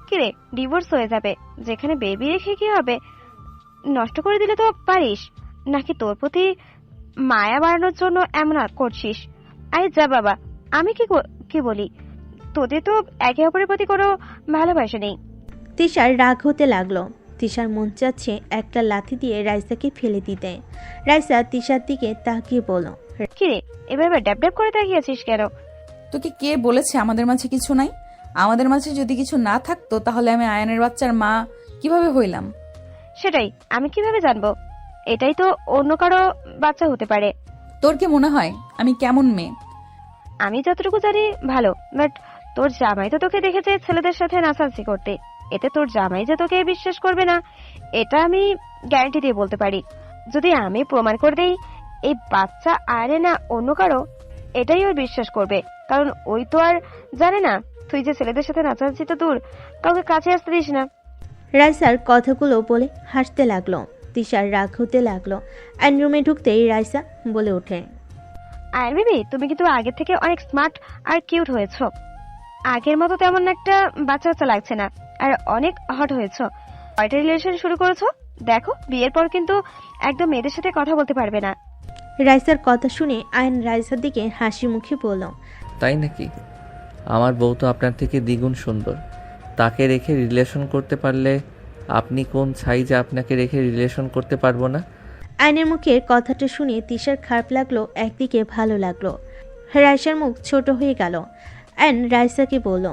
কিরে, ডিভোর্স হয়ে যাবে, যেখানে বেবি রেখে কি হবে? নষ্ট করে দিলে তো পারিস, নাকি তোর প্রতি মায়া বাড়ানোর জন্য এমন করছিস? আরে যা বাবা, আমি কি বলি, তোদের তো একে অপরের প্রতি কোনো ভালোবাসা নেই। তিশার রাগ হতে লাগলো। তিশার মন চাচ্ছে একটা লাথি দিয়ে রাইসাকে ফেলে দিতে। রাইসা তিশার দিকে তাকিয়ে বলল, কিরে, এবার ড্যাব ড্যাব করে তাকিয়েছিস কেন? তোকে কে বলেছে আমাদের মাঝে কিছু নাই? আমাদের মাঝে যদি কিছু না থাকতো তাহলে আমি আয়নের বাচ্চার মা কিভাবে হইলাম? সেটাই আমি কিভাবে জানবো? এটাই তো অন্য কারো বাচ্চা হতে পারে। তোর কি মনে হয় আমি কেমন মেয়ে? আমি যতটুকু জানি ভালো, বাট তোর জামাই তো তোকে দেখেছে ছেলেদের সাথে নাচানাচি করতে। এতে তোর জামাই যে তোকে বিশ্বাস করবে না, এটা আমি গ্যারান্টি দিয়ে বলতে পারি। যদি আমি প্রমাণ করে দেই এই বাচ্চা আরে না অন্য কারো, এটাই ওর বিশ্বাস করবে। কারণ ওই তো আর জানে না তুই যে ছেলেদের সাথে নাচানাচি তো দূর, কাউকে কাছে আসতে দিস না। রাইসার কথাগুলো বলে হাসতে লাগলো। তিশার রাগ হতে লাগলো। আইন রুমে ঢুকতেই রাইসা বলে ওঠে, আর বেবি, তুমি কিন্তু আগের থেকে অনেক স্মার্ট আর কিউট হয়েছো। আগের মতো তেমন একটা বাচ্চা বাচ্চা লাগছে না, আর অনেক হট হয়েছো। কয়টা রিলেশন শুরু করেছো? দেখো, বিয়ের পর কিন্তু একদম মেয়েদের সাথে কথা বলতে পারবে না। রাইসার কথা শুনে আয়ন রাইসার দিকে হাসি মুখে বলল, তাই নাকি? আমার বউ তো আপনার থেকে দ্বিগুণ সুন্দর। তাকে রেখে রিলেশন করতে পারলে আপনি কোন ছাই যে আপনাকে রেখে রিলেশন করতে পারবো না? আয়নের মুখের কথাটা শুনে তিশার খারাপ লাগলো, একদিকে ভালো লাগলো। রাইসার মুখ ছোট হয়ে গেল। আয়ন রাইসাকে বলল,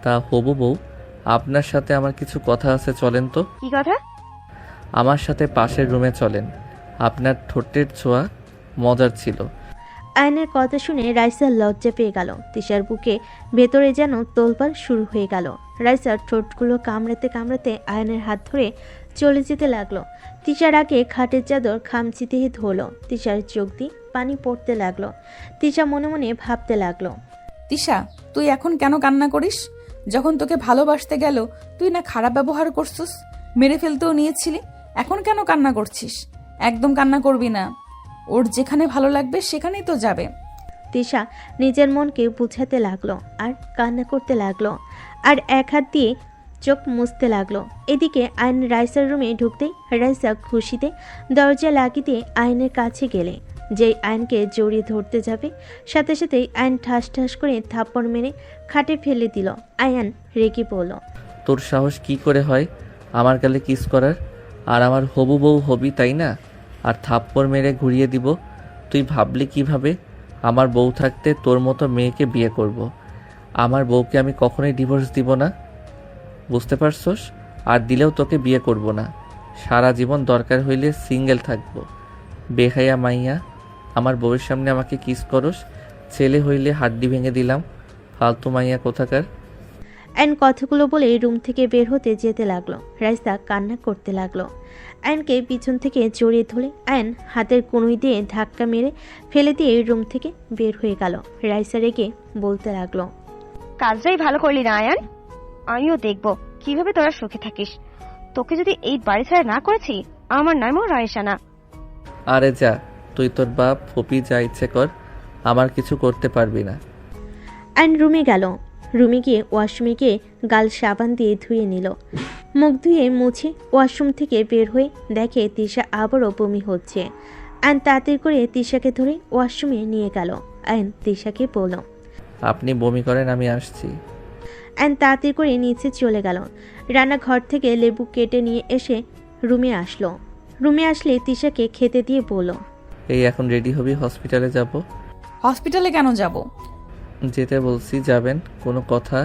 তা হবু বউ, আপনার সাথে আমার কিছু কথা আছে, চলেন তো। কি কথা? আমার সাথে পাশের রুমে চলেন। আপনার ঠোঁটের ছোঁয়া মজার ছিল। আয়নের কথা শুনে রাইসার লজ্জা পেয়ে গেল। তিশার বুকে ভেতরে যেন তোলপাড় শুরু হয়ে গেল। রাইসার ঠোঁটগুলো কামড়াতে কামড়াতে আয়নের হাত ধরে চলে যেতে লাগলো। তিশার আগে খাটের চাদর খামচিতে ধরলো। তিশার চোখ দিয়ে পানি পড়তে লাগলো। তিশা মনে মনে ভাবতে লাগলো, তিশা, তুই এখন কেন কান্না করিস? যখন তোকে ভালোবাসতে গেল তুই না খারাপ ব্যবহার করছিস, মেরে ফেলতেও নিয়েছিলি, এখন কেন কান্না করছিস? একদম কান্না করবি না। ওর যেখানে ভালো লাগবে সেখানেই তো যাবে। তিশা নিজের মনকে বুঝাতে লাগলো আর কান্না করতে লাগলো, আর এক হাত দিয়ে চোখ মুছতে লাগলো। এদিকে আইন রাইসার রুমে ঢুকতেই রাইসা খুশিতে দরজা লাগিয়ে আইনের কাছে গেলে যেই আইনকে জড়িয়ে ধরতে যাবে, সাথে সাথেই আইন ঠাস ঠাস করে থাপ্পড় মেরে খাটে ফেলে দিল। আয়ান রেগে পড়ল, তোর সাহস কি করে হয় আমার গালে কিস করার? আর আমার হবু বউ হবি, তাই না? আর থাপ্পড় মেরে ঘুরিয়ে দিব? তুই ভাবলি কিভাবে আমার বউ থাকতে তোর মতো মেয়েকে বিয়ে করব? আমার বউকে আমি কখনোই ডিভোর্স দিব না, বুঝতে পারছস? আর দিলেও তোকে বিয়ে করব না। সারা জীবন দরকার হইলে সিঙ্গেল থাকবো। বেহাইয়া মাইয়া, আমার বউয়ের সামনে আমাকে কিস করস? ছেলে হইলে হাড্ডি ভেঙে দিলাম। ফালতু মাইয়া কোথাকার। আইন কথাগুলো বলে রুম থেকে বের হতে যেতে লাগলো। রাইসা কান্না করতে লাগলো। আয়নকে পিছন থেকে জড়িয়ে ধরে আয়ন হাতের কনুই দিয়ে ধাক্কা মেরে ফেলে দিয়ে রুম থেকে বের হয়ে গেল। রাইসা রেগে বলতে লাগলো, কাজটাই ভালো করলি না আয়ান। আমিও দেখবো কিভাবে তোরা সুখে থাকিস। তোকে যদি এই বাড়ি ছাড়া না করেছি, আমার নামও রায়সা না। আরে যা, তুই তোর বাপ ফপি যা ইচ্ছে কর, আমার কিছু করতে পারবি না। আয়ন রুমে গেল। রুমে গিয়ে ওয়াশরুমে গিয়ে গাল সাবান দিয়ে ধুয়ে নিল। মুখ ধুয়ে মুছে ওয়াশরুম থেকে বের হয়ে দেখে তিশা আবারও বমি হচ্ছে। আয়ন তাড়াতাড়ি করে তিশাকে ধরে ওয়াশরুমে নিয়ে গেল। আয়ন তিশাকে বলল। আপনি বমি করেন, আমি আসছি। আয়ন তাড়াতাড়ি করে নিচে চলে গেল। রান্নাঘর থেকে লেবু কেটে নিয়ে এসে রুমে আসলো। রুমে আসলে তিশাকে খেতে দিয়ে বলল। এই এখন রেডি হবি, হসপিটালে যাব। হসপিটালে কেন যাব? যেতে বলছি, যাবেন। কোনো কথা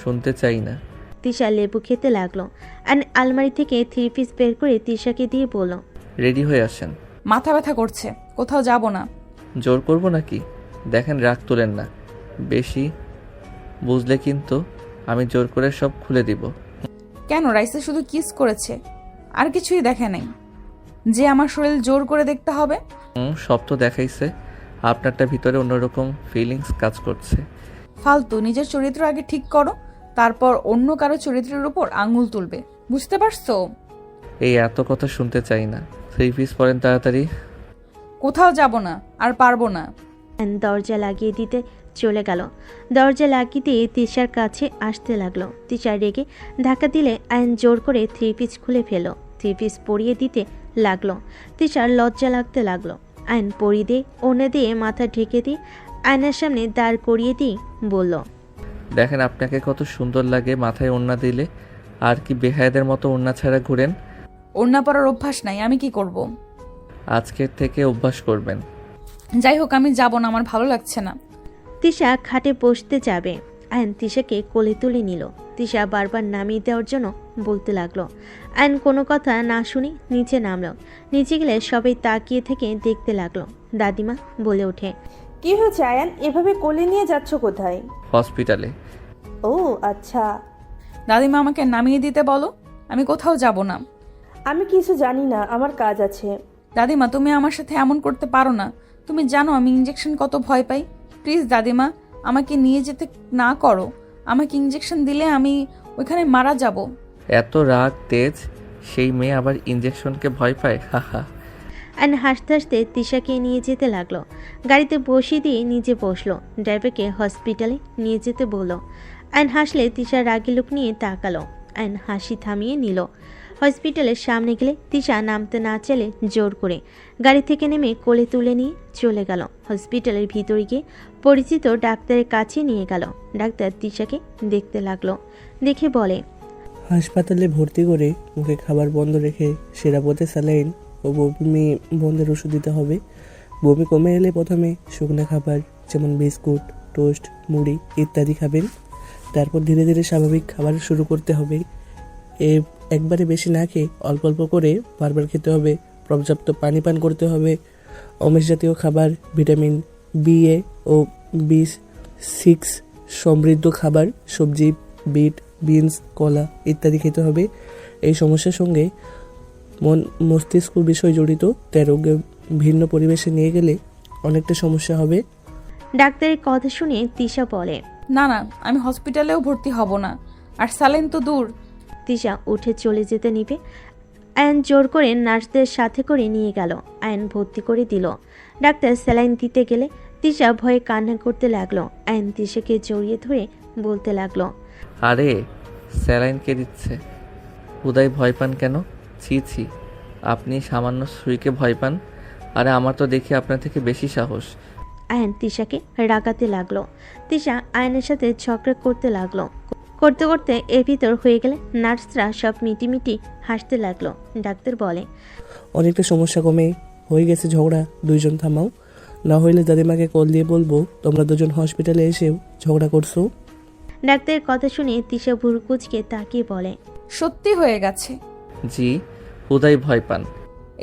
শুনতে চাই না। তিশা লেবু খেতে লাগলো। আয়ন আলমারি থেকে 3 পিস বের করে তিশাকে দিয়ে বলল। রেডি হয়ে আসেন। মাথা ব্যথা করছে, কোথাও যাব না। জোর করব নাকি? দেখেন, রাগ তোলেন না। বেশি বুঝলে কিন্তু আমি জোর করে সব খুলে দিব। কেন? রাইসে শুধু কিস করেছে, আর কিছুই দেখে নাই যে আমার শরীর জোর করে দেখতে হবে। সব তো দেখাইছে, আপনারটা ভিতরে অন্যরকম ফিলিংস কাজ করছে। ফালতু। নিজের চরিত্র আগে ঠিক করো, তারপর অন্য কারো চরিত্রের উপর আঙুল তুলবে। বুঝতে পারছো? এই এত কথা শুনতে চাই না। 3 পিস পরেন তাড়াতাড়ি। কোথাও যাব না, আর পারবো না। আয়ন দরজা লাগিয়ে দিতে চলে গেল। দরজা লাগিয়ে দিয়ে তিশার কাছে আসতে লাগলো। তিশা রেগে ধাক্কা দিলে আয়ন জোর করে 3 পিস খুলে ফেল। 3 পিস পরিয়ে দিতে লাগলো। তিশার লজ্জা লাগতে লাগলো। আয়ন পরিয়ে দিয়ে ওড়না দিয়ে মাথা ঢেকে দিয়ে আয়নার সামনে দাঁড় করিয়ে দিয়ে বলল। দেখেন আপনাকে কত সুন্দর লাগে মাথায় ওড়না দিলে। আর কি বেহায়াদের মতো ওড়না ছাড়া ঘুরেন? ওড়না পরার অভ্যাস নাই, আমি কি করব? আজকের থেকে অভ্যাস করবেন। যাই হোক, আমি যাব না, আমার ভালো লাগছে না। তিশা খাটে বসতে যাবে। আয়ন তিশাকে কোলে তুলে নিল। তিশা বারবার নামিয়ে দেওয়ার জন্য বলতে লাগলো। আয়ন কোনো কথা না শুনে নিচে নামলো। নিচে গেলে সবাই তাকিয়ে থেকে দেখতে লাগলো। দাদিমা বলে ওঠে। কি হয়েছে আয়ান, এভাবে কোলে নিয়ে যাচ্ছ কোথায়? হসপিটালে। ও আচ্ছা। দাদিমা আমাকে নামিয়ে দিতে বলো, আমি কোথাও যাব না। আমি কিছু জানি না, আমার কাজ আছে। দাদিমা, তুমি আমার সাথে এমন করতে পারো না। তুমি জানো আমি ইঞ্জেকশন কত ভয় পাই। প্লিজ দাদিমা, আমাকে নিয়ে যেতে না করো। আমাকে ইঞ্জেকশন দিলে আমি ওইখানে মারা যাব। এত রাগ তেজ, সেই মেয়ে আবার ইঞ্জেকশনকে ভয় পায়? হাহা। আয়ন হাসতে হাসতে তিশাকে নিয়ে যেতে লাগলো। গাড়িতে বসিয়ে দিয়ে নিজে বসলো। ড্রাইভারকে হসপিটালে নিয়ে যেতে বলল। আয়ন হাসলে তিশা রাগি লোক নিয়ে তাকালো। আয়ন হাসি থামিয়ে নিল। হসপিটালের সামনে গেলে তিশা নামতে না চাইলে জোর করে গাড়ি থেকে নেমে কোলে তুলে নিয়ে চলে গেল। হসপিটালের ভিতরে গিয়ে পরিচিত ডাক্তারের কাছে নিয়ে গেল। ডাক্তার তিশাকে দেখতে লাগলো। দেখে বলে। হাসপাতালে ভর্তি করে মুখে খাবার বন্ধ রেখে সেরা পথে স্যালাইন ও বমি বন্ধের ওষুধ দিতে হবে। বমি কমে এলে প্রথমে শুকনো খাবার যেমন বিস্কুট, টোস্ট, মুড়ি ইত্যাদি খাবেন। তারপর ধীরে ধীরে স্বাভাবিক খাবার শুরু করতে হবে। একবারে বেশি না খেয়ে অল্প অল্প করে বারবার খেতে হবে। পর্যাপ্ত পানি পান করতে হবে। আমিষ জাতীয় খাবার, ভিটামিন BA ও B6 সমৃদ্ধ খাবার, সবজি, বিট, বিনস, কলা ইত্যাদি খেতে হবে। এই সমস্যার সঙ্গে মস্তিষ্ক বিষয় জড়িত, তাই রোগকে ভিন্ন পরিবেশে নিয়ে গেলে অনেকটা সমস্যা হবে। ডাক্তারের কথা শুনে তিশা বলে। না না, আমি হসপিটালেও ভর্তি হব না, আর স্যালাইন তো দূর। তিশা উঠে চলে যেতে নিবে। আয়ন জোর করে নার্সদের সাথে করে নিয়ে গেল। আয়ন ভর্তি করে দিল। ডাক্তার স্যালাইন দিতে গেলে তিশা ভয়ে কান্না করতে লাগলো। আয়ন তিশাকে জড়িয়ে ধরে বলতে লাগলো। আরে স্যালাইন কে দিচ্ছে? উদয় ভয় পান কেন? ছি ছি, আপনি সামান্য সুইকে ভয় পান, আরে আমার তো দেখি আপনার থেকে বেশি সাহস। আয়ন তিশাকে রাগাতে লাগলো। তিশা আয়নের সাথে ঝগড়া করতে লাগলো। করতে করতে এর ভিতর হয়ে গেলে নার্সরা সব মিটিমিটি হাসতে লাগলো। ডাক্তার বলে। অনেকটা সমস্যা কমে হয়ে গেছে ঝগড়া, দুইজন থামাও, না হইলে দাদিমাকে কল দিয়ে বলবো তোমরা দুজন হসপিটালে এসেও ঝগড়া করছো। ডাক্তারের কথা শুনে তিশা ভুরু কুঁচকে তাকিয়ে বলে। সত্যি হয়ে গেছে। জি, উদয় ভয় পান।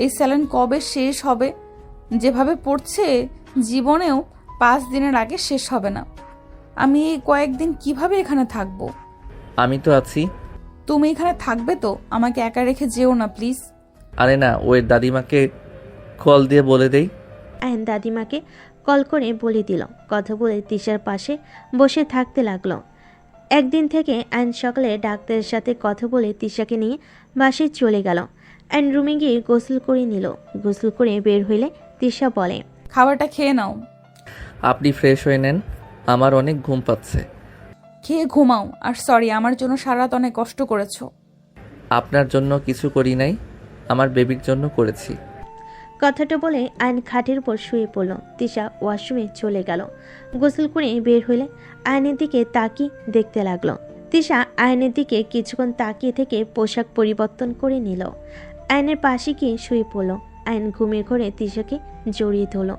এই স্যালাইন কবে শেষ হবে? যেভাবে পড়ছে জীবনেও 5 দিনের আগে শেষ হবে না। আমি এই কয়েকদিন কিভাবে এখানে থাকবো? আমি তো আছি। তুমি এখানে থাকবে তো? আমাকে একা রেখে যেও না প্লিজ। আরে না, ওই দাদিমাকে কল দিয়ে বলে দেই। আয়ন দাদিমাকে কল করে বলে দিল। কথা বলে তিশার পাশে বসে থাকতে লাগলো। একদিন থেকে আয়ন সকালে ডাক্তারের সাথে কথা বলে তিশাকে নিয়ে বাসায় চলে গেল। আয়ন রুমে গিয়ে গোসল করে নিল। গোসল করে বের হইলে তিশা বলে। খাবারটা খেয়ে নাও। আপনি ফ্রেশ হয়ে নেন, আমার অনেক ঘুম পাচ্ছে। খেয়ে ঘুমাও। আর সরি, আমার জন্য সারা রাত অনেক কষ্ট করেছো। আপনার জন্য কিছু করি নাই, আমার বেবির জন্য করেছি। কথাটা বলে আয়ন খাটের উপর শুয়ে পড়ল। তিশা ওয়াশরুমে চলে গেল। গোসল করে বের হলে আয়নের দিকে তাকিয়ে দেখতে লাগলো। তিশা আয়নের দিকে কিছুক্ষণ তাকিয়ে থেকে পোশাক পরিবর্তন করে নিল। আয়নের পাশে গিয়ে শুয়ে পড়ল। আয়ন ঘুমিয়ে ঘরে তিশাকে জড়িয়ে ধরল।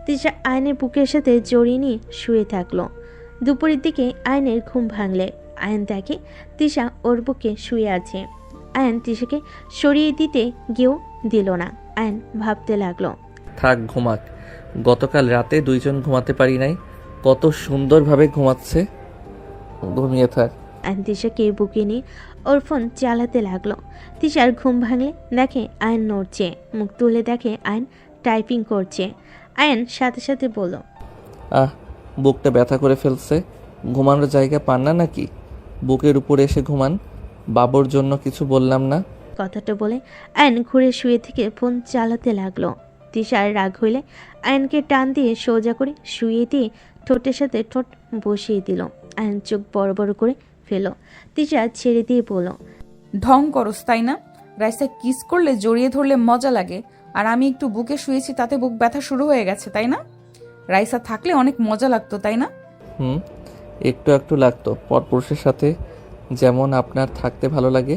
তিশা আয়নের বুকের সাথে জড়িয়ে নিয়ে শুয়ে থাকলো। দুপুরের দিকে আয়নের ঘুম ভাঙলে আয়ন দেখে তিশা ওর বুকে শুয়ে আছে। আয়ন তিশাকে সরিয়ে দিতে গিয়েও দিল না। আয়ন ভাবতে লাগলো, থাক ঘুমাক, গতকাল রাতে দুইজন ঘুমাতে পারি নাই, কত সুন্দরভাবে ঘুমাচ্ছে, ঘুমিয়ে থাক। আয়ন তিশাকে বুকে নিয়ে ওর ফোন চালাতে লাগলো। তিশার ঘুম ভাঙলে দেখে আয়ন নড়ছে, মুখ তুলে দেখে আয়ন টাইপিং করছে। আয়ন সাথে সাথে বলল, বুকটা ব্যথা করে ফেলছে, ঘুমানোর জায়গা পান না নাকি? বুকের উপরে এসে ঘুমান, বাবুর জন্য কিছু বললাম না। কথাটা বলে আয়ন ঘুরে শুয়ে থেকে ফোন চালাতে লাগলো। তিশার রাগ হইলে আয়নকে টান দিয়ে সোজা করে শুয়ে দিয়ে ঠোঁটের সাথে ঠোঁট বসিয়ে দিল। আয়ন চোখ বড় বড় করে ফেল। তিশা ছেড়ে দিয়ে বলল, ঢং করস তাই না? রাইসা কিস করলে জড়িয়ে ধরলে মজা লাগে, আর আমি একটু বুকে শুয়েছি তাতে বুক ব্যথা শুরু হয়ে গেছে তাই না? রাইসা থাকলে অনেক মজা লাগতো তাই না? একটু একটু লাগতো, পরপুরুষের সাথে যেমন আপনার থাকতে ভালো লাগে,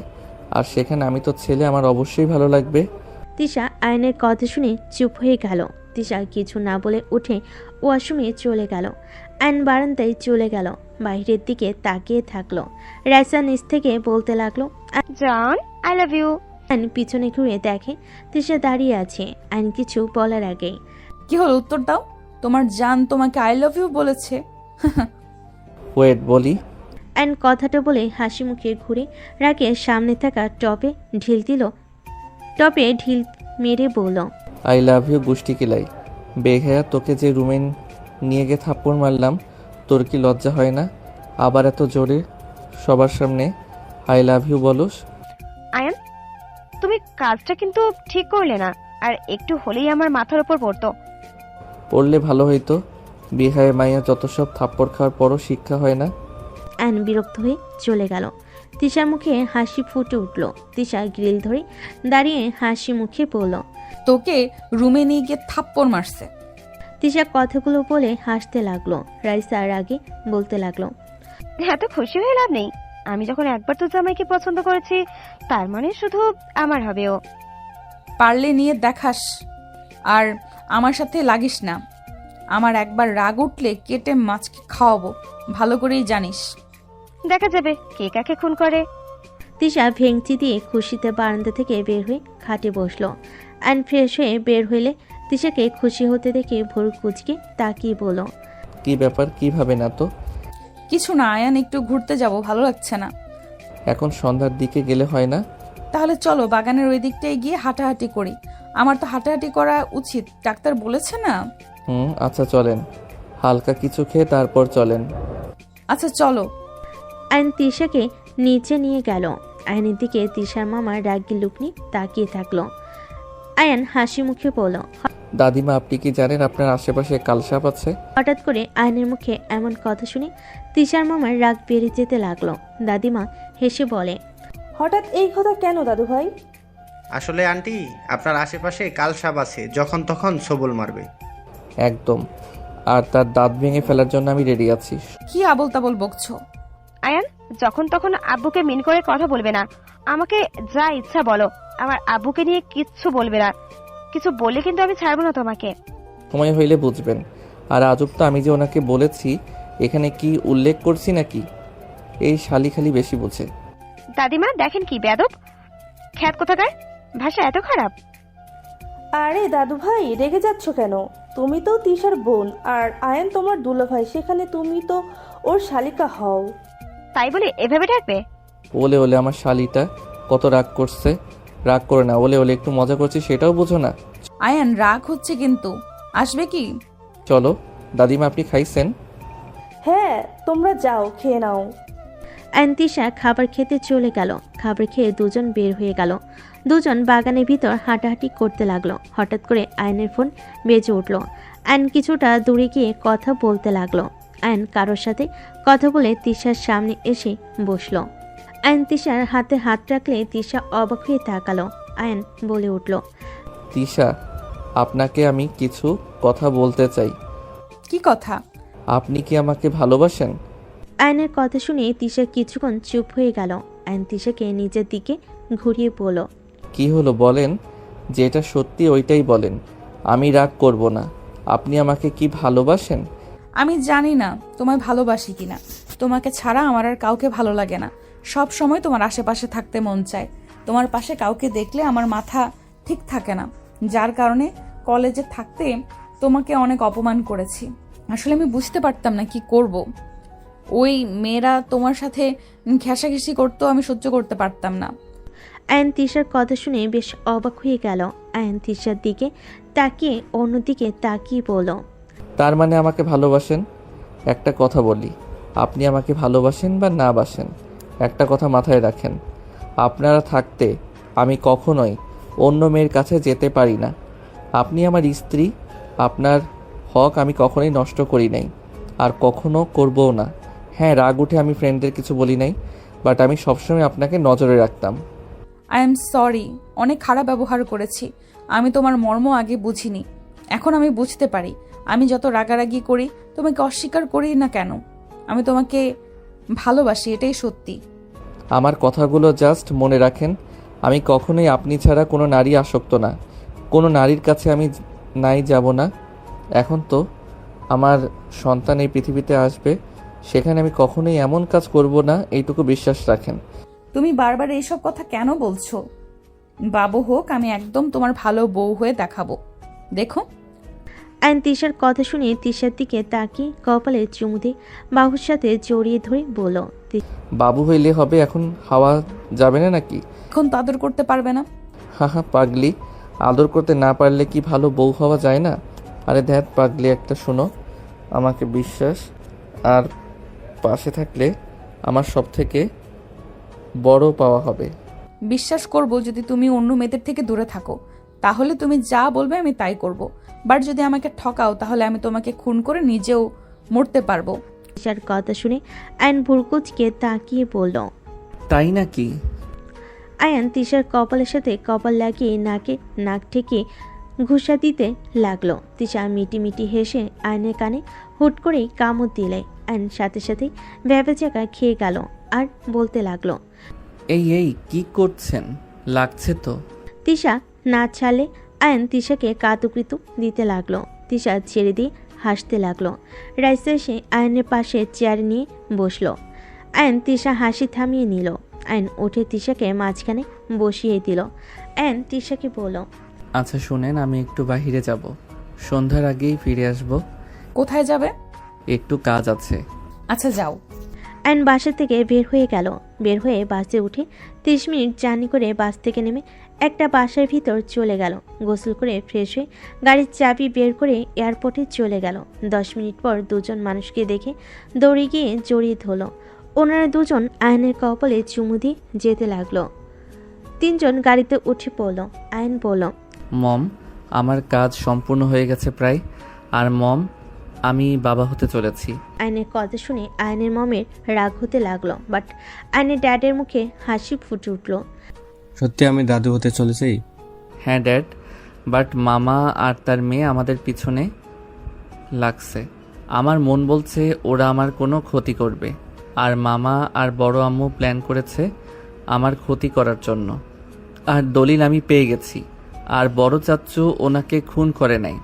আর সেখানে আমি তো ছেলে, আমার অবশ্যই ভালো লাগবে। তিশা আয়নের কথা শুনে চুপ হয়ে গেল। তিশা কিছু না বলে উঠে ওয়াশরুমে চলে গেল। আয়ন বারান্দায় চলে গেল, বাইরের দিকে তাকিয়ে থাকলো। রাইসা নিচ থেকে বলতে লাগলো, জান, আই লাভ ইউ। আয়ন পিছনে ঘুরে দেখে তিশা দাঁড়িয়ে আছে। আয়ন কিছু বলার আগেই, কি হলো, উত্তর দাও। তোমার জান তোমাকে আই লাভ ইউ বলেছে? ওয়েট বলি। আয়ন কথাটা বলে হাসি মুখে ঘুরে রাগের সামনে থাকা টপে ঢিল দিল। টপে ঢিল মেরে বলল, আই লাভ ইউ গুষ্টি কিলাই, বেহায়া, তোকে যে রুমে নিয়ে গিয়ে থাপ্পড় মারলাম, তোর কি লজ্জা হয় না? আবার এত জোরে সবার সামনে আই লাভ ইউ বলস? আয়ান, তুমি কাজটা কিন্তু ঠিক করলে না, আর একটু হলেই আমার মাথার উপর পড়তো। পড়লে ভালো হইতো, বেহায়া মাইয়া যত সব থাপ্পড় খাওয়ার পরও শিক্ষা হয় না। আয়ন বিরক্ত হয়ে চলে গেল। তিশার মুখে হাসি ফুটে উঠল। তিশা গ্রিল ধরে দাঁড়িয়ে হাসি মুখে বলল, তোকে রুমে নিয়ে গিয়ে থাপ্পড় মারছে। তিশা কথাগুলো বলে হাসতে লাগলো। রাইসার আগে বলতে লাগলো, এত খুশি হয়ে লাভ নেই। আমি যখন একবার তো জামাইকে পছন্দ করেছি, তার মানে শুধু আমার হবে ও। পারলে নিয়ে দেখাস, আর আমার সাথে লাগিস না। আমার একবার রাগ উঠলে কেটে মাছকে খাওয়াবো, ভালো করেই জানিস। দেখা যাবে কে কাকে খুন করে। তিশা ভেঙচি দিয়ে খুশিতে বারান্দা থেকে বের হয়ে খাটে বসলো। আয়ন ফ্রেশ হয়ে বের হইলে তিশাকে খুশি হতে দেখে ভোর কুচকে তাকিয়ে বলল, কি ব্যাপার, কি ভাবে না তো? কিছু না আয়ান, একটু ঘুরতে যাব, ভালো লাগছে না। এখন সন্ধ্যার দিকে গেলে হয় না? তাহলে চলো বাগানের ওই দিকটায় গিয়ে হাঁটাহাঁটি করি। আমার তো হাঁটাহাঁটি করা উচিত, ডাক্তার বলেছে না। আচ্ছা চলেন, হালকা কিছু খেয়ে তারপর চলেন। আচ্ছা চলো। আয়ন তিশাকে নিচে নিয়ে গেল। আয়নের দিকে তিশার মামা রাগী লুক নিয়ে তাকিয়ে থাকলো। আয়ন হাসি মুখে বলল, দাদিমা, আপনি কি জানেন আপনার আশেপাশে কালসাপ আছে? হঠাৎ করে আয়নের মুখে এমন কথা শুনে তিশার মামার রাগ বেড়ে যেতে লাগলো। দাদিমা হেসে বলে, হঠাৎ এই কথা কেন দাদু ভাই? আসলে আন্টি, আপনার আশেপাশে কালসাপ আছে, যখন তখন সবল মারবে। একদম, আর তার দাঁত ভেঙে ফেলার জন্য আমি রেডি আছি। কি আবল তাবল বকছো? আয়ান, যখন তখন আব্বুকে মিন করে কথা বলবে না। আমাকে যা ইচ্ছা বলো, আমার আব্বুকে নিয়ে কিচ্ছু বলবে না। কিছু বলে কিন্তু আমি ছাড়বো না তোমাকে। সময় হইলে বুঝবেন। আর আজব তো, আমি যে ওনাকে বলেছি, এখানে কি উল্লেখ করছি নাকি? এই শালি খালি বেশি বোঝে। দাদিমা দেখেন কি বেয়াদব, খ্যাত কোথাকার, ভাষা এত খারাপ। আরে দাদু ভাই, রেগে যাচ্ছ কেন? তুমি তো তিশার বোন, আর আয়ন তোমার দুলাভাই, সেখানে তুমি তো ওর শালিকা হও। তাই বলে এভাবে ডাকবে? ওলে ওলে, আমার শালিটা কত রাগ করছে। রাগ করে না, ওলে ওলে একটু মজা করছি, সেটাও বোঝো না। আয়ান রাগ হচ্ছে কিন্তু, আসবে কি? চলো। দাদিমা, আপনি খাইছেন? হ্যাঁ, তোমরা যাও, খেয়ে নাও। আয়ন তিশা খাবার খেতে চলে গেল। খাবার খেয়ে দুজন বের হয়ে গেল। দুজন বাগানের ভিতর হাঁটাহাঁটি করতে লাগলো। হঠাৎ করে আয়নের ফোন বেজে উঠল। আয়ন কিছুটা দূরে গিয়ে কথা বলতে লাগলো। আয়ন কারোর সাথে কথা বলে তিশার সামনে এসে বসলো। আয়ন তিশার হাতে হাত রাখলে তিশা অবাক হয়ে তাকালো। আয়ন বলে উঠল, তিশা, আপনাকে আমি কিছু কথা বলতে চাই। কি কথা? আপনি কি আমাকে ভালোবাসেন? আয়নের কথা শুনে তিশা কিছুক্ষণ চুপ হয়ে গেল। আয়ন তিশাকে নিজের দিকে ঘুরিয়ে বলল, কি হলো বলেন, যেটা সত্যি ওইটাই বলেন, আমি রাগ করব না। আপনি আমাকে কি ভালোবাসেন? আমি জানি না তোমায় ভালোবাসি কিনা। তোমাকে ছাড়া আমার আর কাউকে ভালো লাগে না। সব সময় তোমার আশেপাশে থাকতে মন চায়। তোমার পাশে কাউকে দেখলে আমার মাথা ঠিক থাকে না, যার কারণে কলেজে থাকতে তোমাকে অনেক অপমান করেছি। আসলে আমি বুঝতে পারতাম না কি করব। ওই মেয়েরা তোমার সাথে ঘেঁষাঘেঁষি করতো, আমি সহ্য করতে পারতাম না। আয়ন তিশার কথা শুনে বেশ অবাক হয়ে গেল। আয়ন তিশার দিকে তাকিয়ে অন্যদিকে তাকিয়ে বলল, তার মানে আমাকে ভালোবাসেন? একটা কথা বলি, আপনি আমাকে ভালোবাসেন বা না বাসেন, একটা কথা মাথায় রাখেন, আপনারা থাকতে আমি কখনোই অন্য মেয়ের কাছে যেতে পারি না। আপনি আমার স্ত্রী, আপনার হক আমি কখনোই নষ্ট করি নাই, আর কখনো করবও না। হ্যাঁ, রাগ উঠে আমি ফ্রেন্ডদের কিছু বলি নাই, বাট আমি সবসময় আপনাকে নজরে রাখতাম। আই এম সরি, অনেক খারাপ ব্যবহার করেছি। আমি তোমার মর্ম আগে বুঝিনি, এখন আমি বুঝতে পারি। আমি যত রাগারাগি করি, তোমাকে অস্বীকার করি না কেন, আমি তোমাকে ভালোবাসি, এটাই সত্যি। আমার কথাগুলো জাস্ট মনে রাখেন। আমি কখনোই আপনি ছাড়া কোনো নারী আসক্ত না, কোনো নারীর কাছে আমি নাই যাব না। এখন তো আমার সন্তান এই পৃথিবীতে আসবে, সেখানে আমি কখনোই এমন কাজ করব না, এইটুকু বিশ্বাস রাখেন। তুমি বারবার এইসব কথা কেন বলছো? বাবু হোক, আমি একদম তোমার ভালো বউ হয়ে দেখাবো, দেখো। আয়ন তিশার কথা শুনে তিশার দিকে তাকিয়ে কপালে চুমু দিয়ে বাহুর সাথে জড়িয়ে ধরে বলল, বাবু হইলে হবে, এখন হাওয়া যাবে না নাকি? এখন তো আদর করতে পারবে না। হা পাগলি, আদর করতে না পারলে কি ভালো বউ হওয়া যায় না? আরে ধ্যাত পাগলি একটা, শোনো, আমাকে বিশ্বাস আর পাশে থাকলে আমার সব থেকে বড় পাওয়া হবে। বিশ্বাস করব যদি তুমি অন্য মেয়েদের থেকে দূরে থাকো, তাহলে তুমি যা বলবে আমি তাই করব। বাট যদি আমাকে ঠকাও, তাহলে আমি তোমাকে খুন করে নিজেও মরতে পারবো। তিশার কথা শুনে আয়ন ভুরকুচকে তাকিয়ে বলল, তাই নাকি? আয়ন তিশার কপালের সাথে কপাল লাগিয়ে নাকে নাক ঠেকিয়ে ঘুষা দিতে লাগলো। তিশা মিটি মিটি হেসে আয়নের কানে হুট করেই কামড় দিলে। আয়ন সাথে সাথে ভ্যাবেচাকা খেয়ে গেল আর বলতে লাগলো, এই কি করছেন, লাগছে তো। তিশা না ছাড়লে আয়ন তিশাকে কাতুকৃতু দিতে লাগলো। তিশা ছেড়ে দিয়ে হাসতে লাগলো। রাইসা এসে আয়নের পাশে চেয়ার নিয়ে বসলো। আয়ন তিশা হাসি থামিয়ে নিল। আয়ন উঠে তিশাকে মাঝখানে বসিয়ে দিল। আয়ন তিশাকে বলল, আচ্ছা শুনেন, আমি একটু বাহিরে যাব, সন্ধ্যার আগেই ফিরে আসব। কোথায় যাবে? একটু কাজ আছে। আচ্ছা যাও। আয়ন বাসা থেকে বের হয়ে গেল। বের হয়ে বাসে উঠে 30 মিনিট জার্নি করে বাস থেকে নেমে একটা বাসার ভিতর চলে গেল। গোসল করে ফ্রেশ হয়ে গাড়ির চাবি বের করে এয়ারপোর্টে চলে গেল। 10 মিনিট পর দুজন মানুষকে দেখে দৌড়ে গিয়ে জড়িয়ে ধরল। ওনারা দুজন আয়নের কপালে চুমু দিয়ে যেতে লাগলো। 3 জন গাড়িতে উঠে পড়ল। আয়ন বলল, মম, আমার কাজ সম্পূর্ণ হয়ে গেছে প্রায়, আর মম, আমি বাবা হতে চলেছি। আয়নের কথা শুনে আয়নের মমের রাগ হতে লাগলো, বাট আয়নের ড্যাডের মুখে হাসি ফুটে উঠল। সত্যি আমি দাদু হতে চলেছি? হ্যাঁ ড্যাড, বাট মামা আর তার মেয়ে আমাদের পিছনে লাগছে। আমার মন বলছে ওরা আমার কোনো ক্ষতি করবে, আর মামা আর বড় আম্মু প্ল্যান করেছে আমার ক্ষতি করার জন্য। আর দলিল আমি পেয়ে গেছি, আর বড় চাচ্চু ওনাকে খুন করে নাই,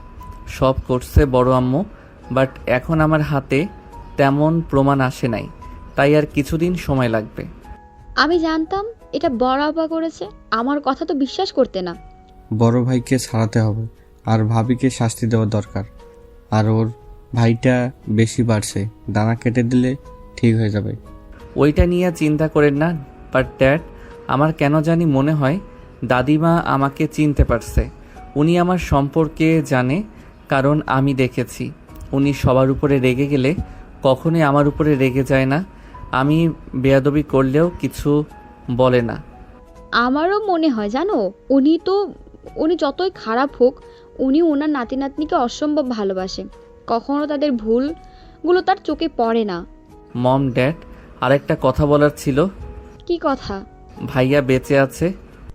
সব করছে বড় আম্মু। বাট এখন আমার হাতে তেমন প্রমাণ আসে নাই, তাই আর কিছুদিন সময় লাগবে। আমি জানতাম এটা বড় আপা করেছে, আমার কথা তো বিশ্বাস করতে না। বড় ভাইকে ছাড়াতে হবে, আর ভাবিকে শাস্তি দেওয়া দরকার। আর ওর ভাইটা বেশি বাড়ছে, দানা কেটে দিলে ঠিক হয়ে যাবে। ওইটা নিয়ে চিন্তা করেন না, বাট ড্যাড, আমার কেন জানি মনে হয় দাদিমা আমাকে চিনতে পারছে। উনি আমার সম্পর্কে জানে, কারণ আমি দেখেছি উনি সবার উপরে রেগে গেলে কখনোই আমার উপরে রেগে যায় না। আমি বেয়াদবি করলেও কিছু বলে না। আমারও মনে হয় জানো, উনি যতই খারাপ হোক, উনি ওনার নাতি নাতনিকে অসম্ভব ভালোবাসে। কখনো তাদের ভুলগুলো তার চোখে পড়ে না। মম, ড্যাড, আরেকটা কথা বলার ছিল। কি কথা? ভাইয়া বেঁচে আছে।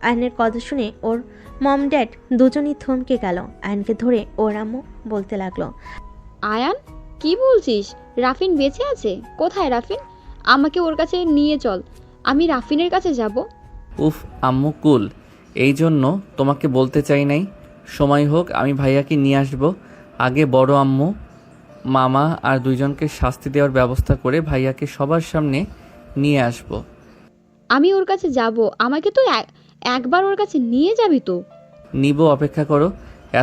আয়নের কথা শুনে ওর মম ড্যাড দুজনই থমকে গেল। আয়নকে ধরে ওর আম্মু বলতে লাগলো, আয়ান, কি বলছিস? রাফিন বেঁচে আছে? কোথায় রাফিন? আমাকে ওর কাছে নিয়ে চল, আমি রাফিনের কাছে যাব। উফ আম্মু কুল, এই জন্য তোমাকে বলতে চাই নাই। সময় হোক আমি ভাইয়াকে নিয়ে আসব। আগে বড় আম্মু, মামা আর দুইজনকে শাস্তি দেওয়ার ব্যবস্থা করে ভাইয়াকে সবার সামনে নিয়ে আসব। আমি ওর কাছে যাব, আমাকে তো একবার ওর কাছে নিয়ে যাবি তো? নিব, অপেক্ষা করো।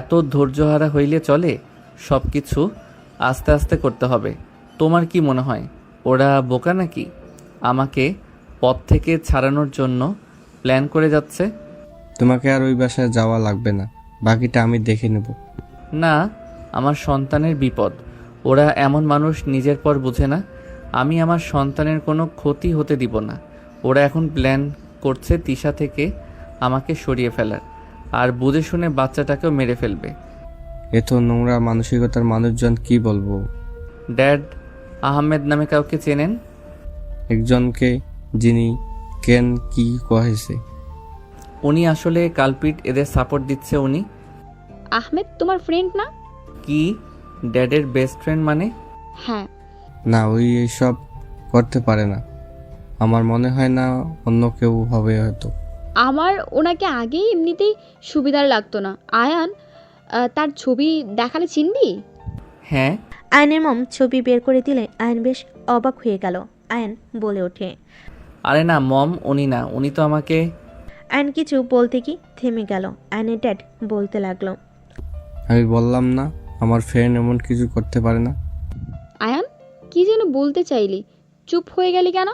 এত ধৈর্যহারা হইলে চলে? সব কিছু আস্তে আস্তে করতে হবে। তোমার কি মনে হয় ওরা বোকা নাকি? আমাকে পথ থেকে ছাড়ানোর জন্য প্ল্যান করে যাচ্ছে। তোমাকে আর ওই বাসায় যাওয়া লাগবে না, বাকিটা আমি দেখে নেব। না, আমার সন্তানের বিপদ। ওরা এমন মানুষ নিজের পর বুঝে না। আমি আমার সন্তানের কোনো ক্ষতি হতে দিব না। ওরা এখন প্ল্যান করছে তিশা থেকে আমাকে সরিয়ে ফেলার, আর বুঝে শুনে বাচ্চাটাকেও মেরে ফেলবে। এ তো নোংরা মানসিকতার মানুষজন, কি বলবো। ড্যাড আহমেদ নামে কাউকে চেনেন? একজনকে, যিনি কেন কি কহেছে। উনি আসলে কালপিট, এদের সাপোর্ট দিচ্ছে উনি। আহমেদ তোমার ফ্রেন্ড না? কি ড্যাডের বেস্ট ফ্রেন্ড মানে? হ্যাঁ। না, ওই এইসব করতে পারে না। আমার মনে হয় না অন্য কেউ হবে হয়তো। আমার ওনাকে আগেই এমনিতেই সুবিধার লাগতো না। আয়ান, তার ছবি দেখালে চিনবি? হ্যাঁ। আয়নের মম ছবি বের করে দিলে আয়ন বেশ অবাক হয়ে গেল। আয়ন বলে ওঠে, আরে না মম, উনি না, উনি তো আমাকে। আয়ন কিছু বলতে কি থেমে গেল। আয়নের ড্যাড বলতে লাগলো, আমি বললাম না আমার ফ্রেন্ড এমন কিছু করতে পারে না। আয়ান, কি যেন বলতে চাইলি, চুপ হয়ে গেলি কেন?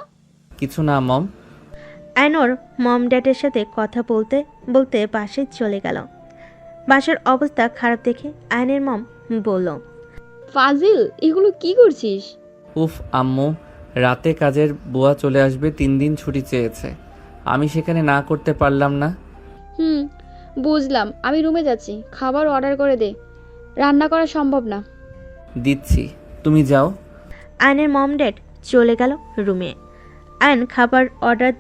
কিছু না মম। আয়ন ওর মম ড্যাডের সাথে কথা বলতে বলতে পাশে চলে গেল। বাসার অবস্থা খারাপ দেখে আয়নের মম বলল, ফাজিল, এগুলো কি করছিস? উফ আম্মু, রাতে কাজের বুয়া চলে আসবে, 3 দিন ছুটি চেয়েছে। আমি সেখানে না করতে পারলাম না। বুঝলাম, আমি রুমে যাচ্ছি, খাবার অর্ডার করে দে, রান্না করা সম্ভব না। দিচ্ছি, তুমি যাও। আয়নের মম ড্যাড চলে গেল রুমে। আয়ন খাবার অর্ডার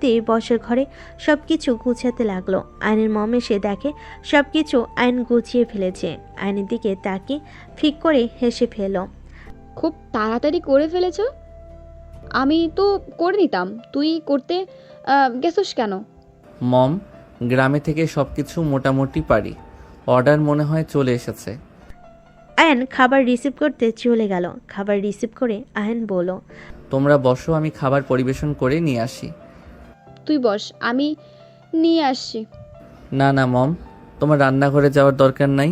দিয়ে বসার ঘরে সব কিছু গুছাতে লাগলো। আয়নের মম এসে দেখে সব কিছু আয়ন গুছিয়ে ফেলেছে। আয়নের দিকে তাকিয়ে ফিক করে হেসে ফেল। খুব তাড়াতাড়ি করে ফেলেছ, আমি তো করে নিতাম, তুই করতে গেছিস কেন? মম, গ্রামে থেকে সব কিছু মোটামুটি পারি। অর্ডার মনে হয় চলে এসেছে। আয়ন খাবার রিসিভ করতে চলে গেল। খাবার রিসিভ করে আয়ন বলল, তোমরা বসো, আমি খাবার পরিবেশন করে নিয়ে আসি। তুই বস, আমি নিয়ে আসছি। না না মম, তোমার রান্নাঘরে যাওয়ার দরকার নাই,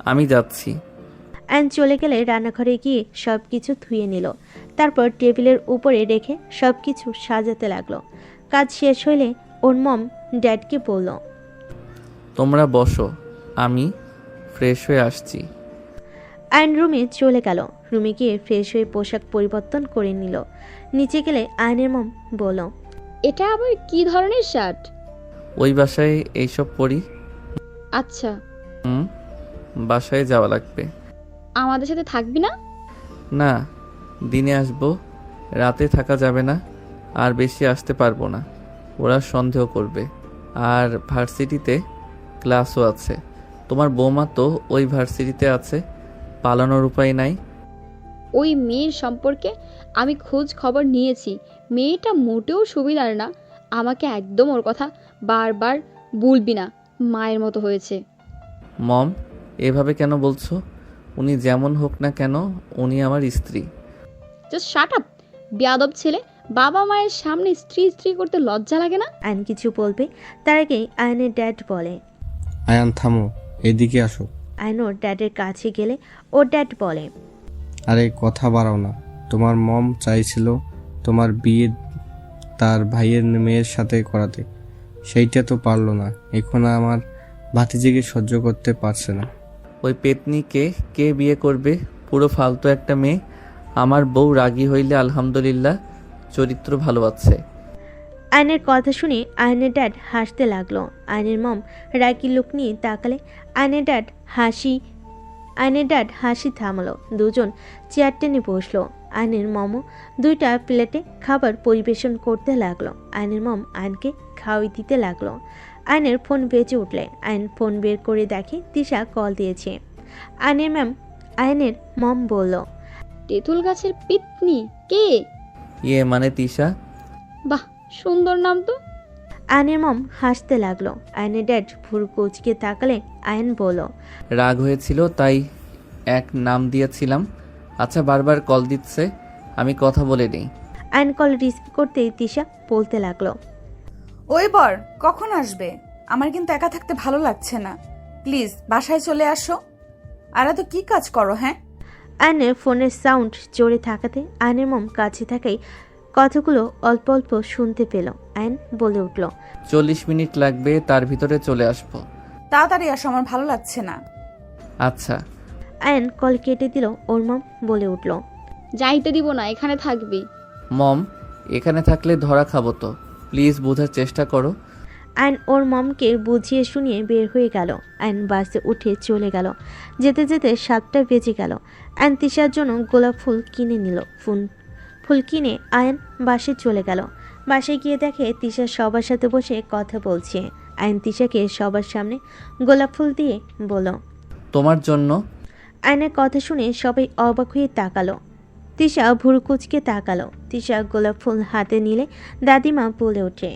আমি যাচ্ছি। আয়ন চলে গেলে রান্নাঘরে গিয়ে সব কিছু ধুয়ে নিল। তারপর টেবিলের উপরে রেখে সব কিছু সাজাতে লাগলো। কাজ শেষ হলে ওর মম ড্যাডকে বলল, তোমরা বসো, আমি ফ্রেশ হয়ে আসছি। আয়ন রুমে চলে গেল। রুমে গিয়ে ফ্রেশ হয়ে পোশাক পরিবর্তন করে নিল। নিচে গেলে আয়নের মম বলল, এটা আবার কি ধরনের শার্ট? ওই বাসায় এইসব পরি। আচ্ছা। বাসায় যাওয়া লাগবে। আমাদের সাথে থাকবি না? না, দিনে আসবো, রাতে থাকা যাবে না, আর বেশি আসতে পারবো না, ওরা সন্দেহ করবে। আর ভার্সিটিতে ক্লাসও আছে। তোমার বৌমা তো ওই ভার্সিটিতে আছে, পালানোর উপায় নাই। ওই মেয়ের সম্পর্কে আমি খোঁজ খবর নিয়েছি, মেয়েটা মোটেও সুবিধার না। আমাকে একদম ওর কথা বারবার বলবি না, মায়ের মতো হয়েছে। মম, এভাবে কেন বলছো? উনি যেমন হোক না কেন, উনি আমার স্ত্রী। জাস্ট শাট আপ, বেয়াদব ছেলে। বাবা মায়ের সামনে স্ত্রী স্ত্রী করতে লজ্জা লাগে না? আয়ন কিছু বলবে তার আগেই আয়নের ড্যাড বলে, আয়ান থামো, এদিকে আসো। আয়ন ওর ড্যাডের কাছে গেলে ওর ড্যাড বলে, আরে কথা বাড়াও না। তোমার মম চাইছিল তোমার বিয়ে তার ভাইয়ের মেয়ের সাথে করাতে, সেইটা তো পারলো না। এখন আমার ভাতিজিকে সহ্য করতে পারছে না। ওই পেতনিকে কে বিয়ে করবে? পুরো ফালতু একটা মেয়ে। আমার বউ রাগী হইলে আলহামদুলিল্লাহ, চরিত্র ভালো আছে। আয়নের কথা শুনে আয়নের ড্যাড হাসতে লাগলো। আয়নের মম রাগি লুক নিয়ে তাকালে আয়নের ড্যাড হাসি থামলো। দুজন চেয়ার টেনে বসলো। আয়নের মমও 2টা প্লেটে খাবার পরিবেশন করতে লাগলো। আয়নের মম আয়নকে খাওয়াই দিতে লাগলো। আয়নের ফোন বেজে উঠলে আয়ন ফোন বের করে দেখে তিশা কল দিয়েছে। আয়নের মম বলল, তেঁতুল গাছের পিতনি কে? মানে তিশা। বাহ, সুন্দর নাম তো। আয়নের মম হাসতে লাগলো। আয়নের ড্যাড ভুরু কুচকে তাকালে আয়ন বলল, রাগ হয়েছিল তাই এক নাম দিয়েছিলাম। আচ্ছা, বারবার কল দিচ্ছে, আমি কথা বলে নিই। আয়ন কল রিসিভ করতেই তিশা বলতে লাগলো, ওই বর কখন আসবে? আমার কিন্তু একা থাকতে ভালো লাগছে না, প্লিজ বাসায় চলে আসো। আর এত কি কাজ করো? হ্যাঁ, আয়নের ফোনের সাউন্ড জোরে থাকাতে আয়নের মম কাছে থাকাই কথাগুলো অল্প অল্প শুনতে পেল। আয়ন বলে উঠল, 40 মিনিট লাগবে, তার ভিতরে চলে আসবো। তাড়াতাড়ি আসো, আমার ভালো লাগছে না। আচ্ছা। আয়ন কল কেটে দিল। ওর মম বলে উঠল, যাইতে দিব না, এখানে থাকবি। মম, এখানে থাকলে ধরা খাবো তো, প্লিজ বোঝার চেষ্টা করো। আয়ন ওর মমকে বুঝিয়ে শুনিয়ে বের হয়ে গেল। আয়ন বাসে উঠে চলে গেল। যেতে যেতে 7টা বেজে গেল। আয়ন তিশার জন্য গোলাপ ফুল কিনে নিল। ফুল কিনে আয়ন বাসে চলে গেল। বাসে গিয়ে দেখে তিশা সবার সাথে বসে কথা বলছে। আয়ন তিশাকে সবার সামনে গোলাপ ফুল দিয়ে বলল, তোমার জন্য। আয়নের কথা শুনে সবাই অবাক হয়ে তাকালো। তিশা ভুরু কুচকে তাকালো। তিশা গোলাপ ফুল হাতে নিলে দাদিমা বলে ওঠে,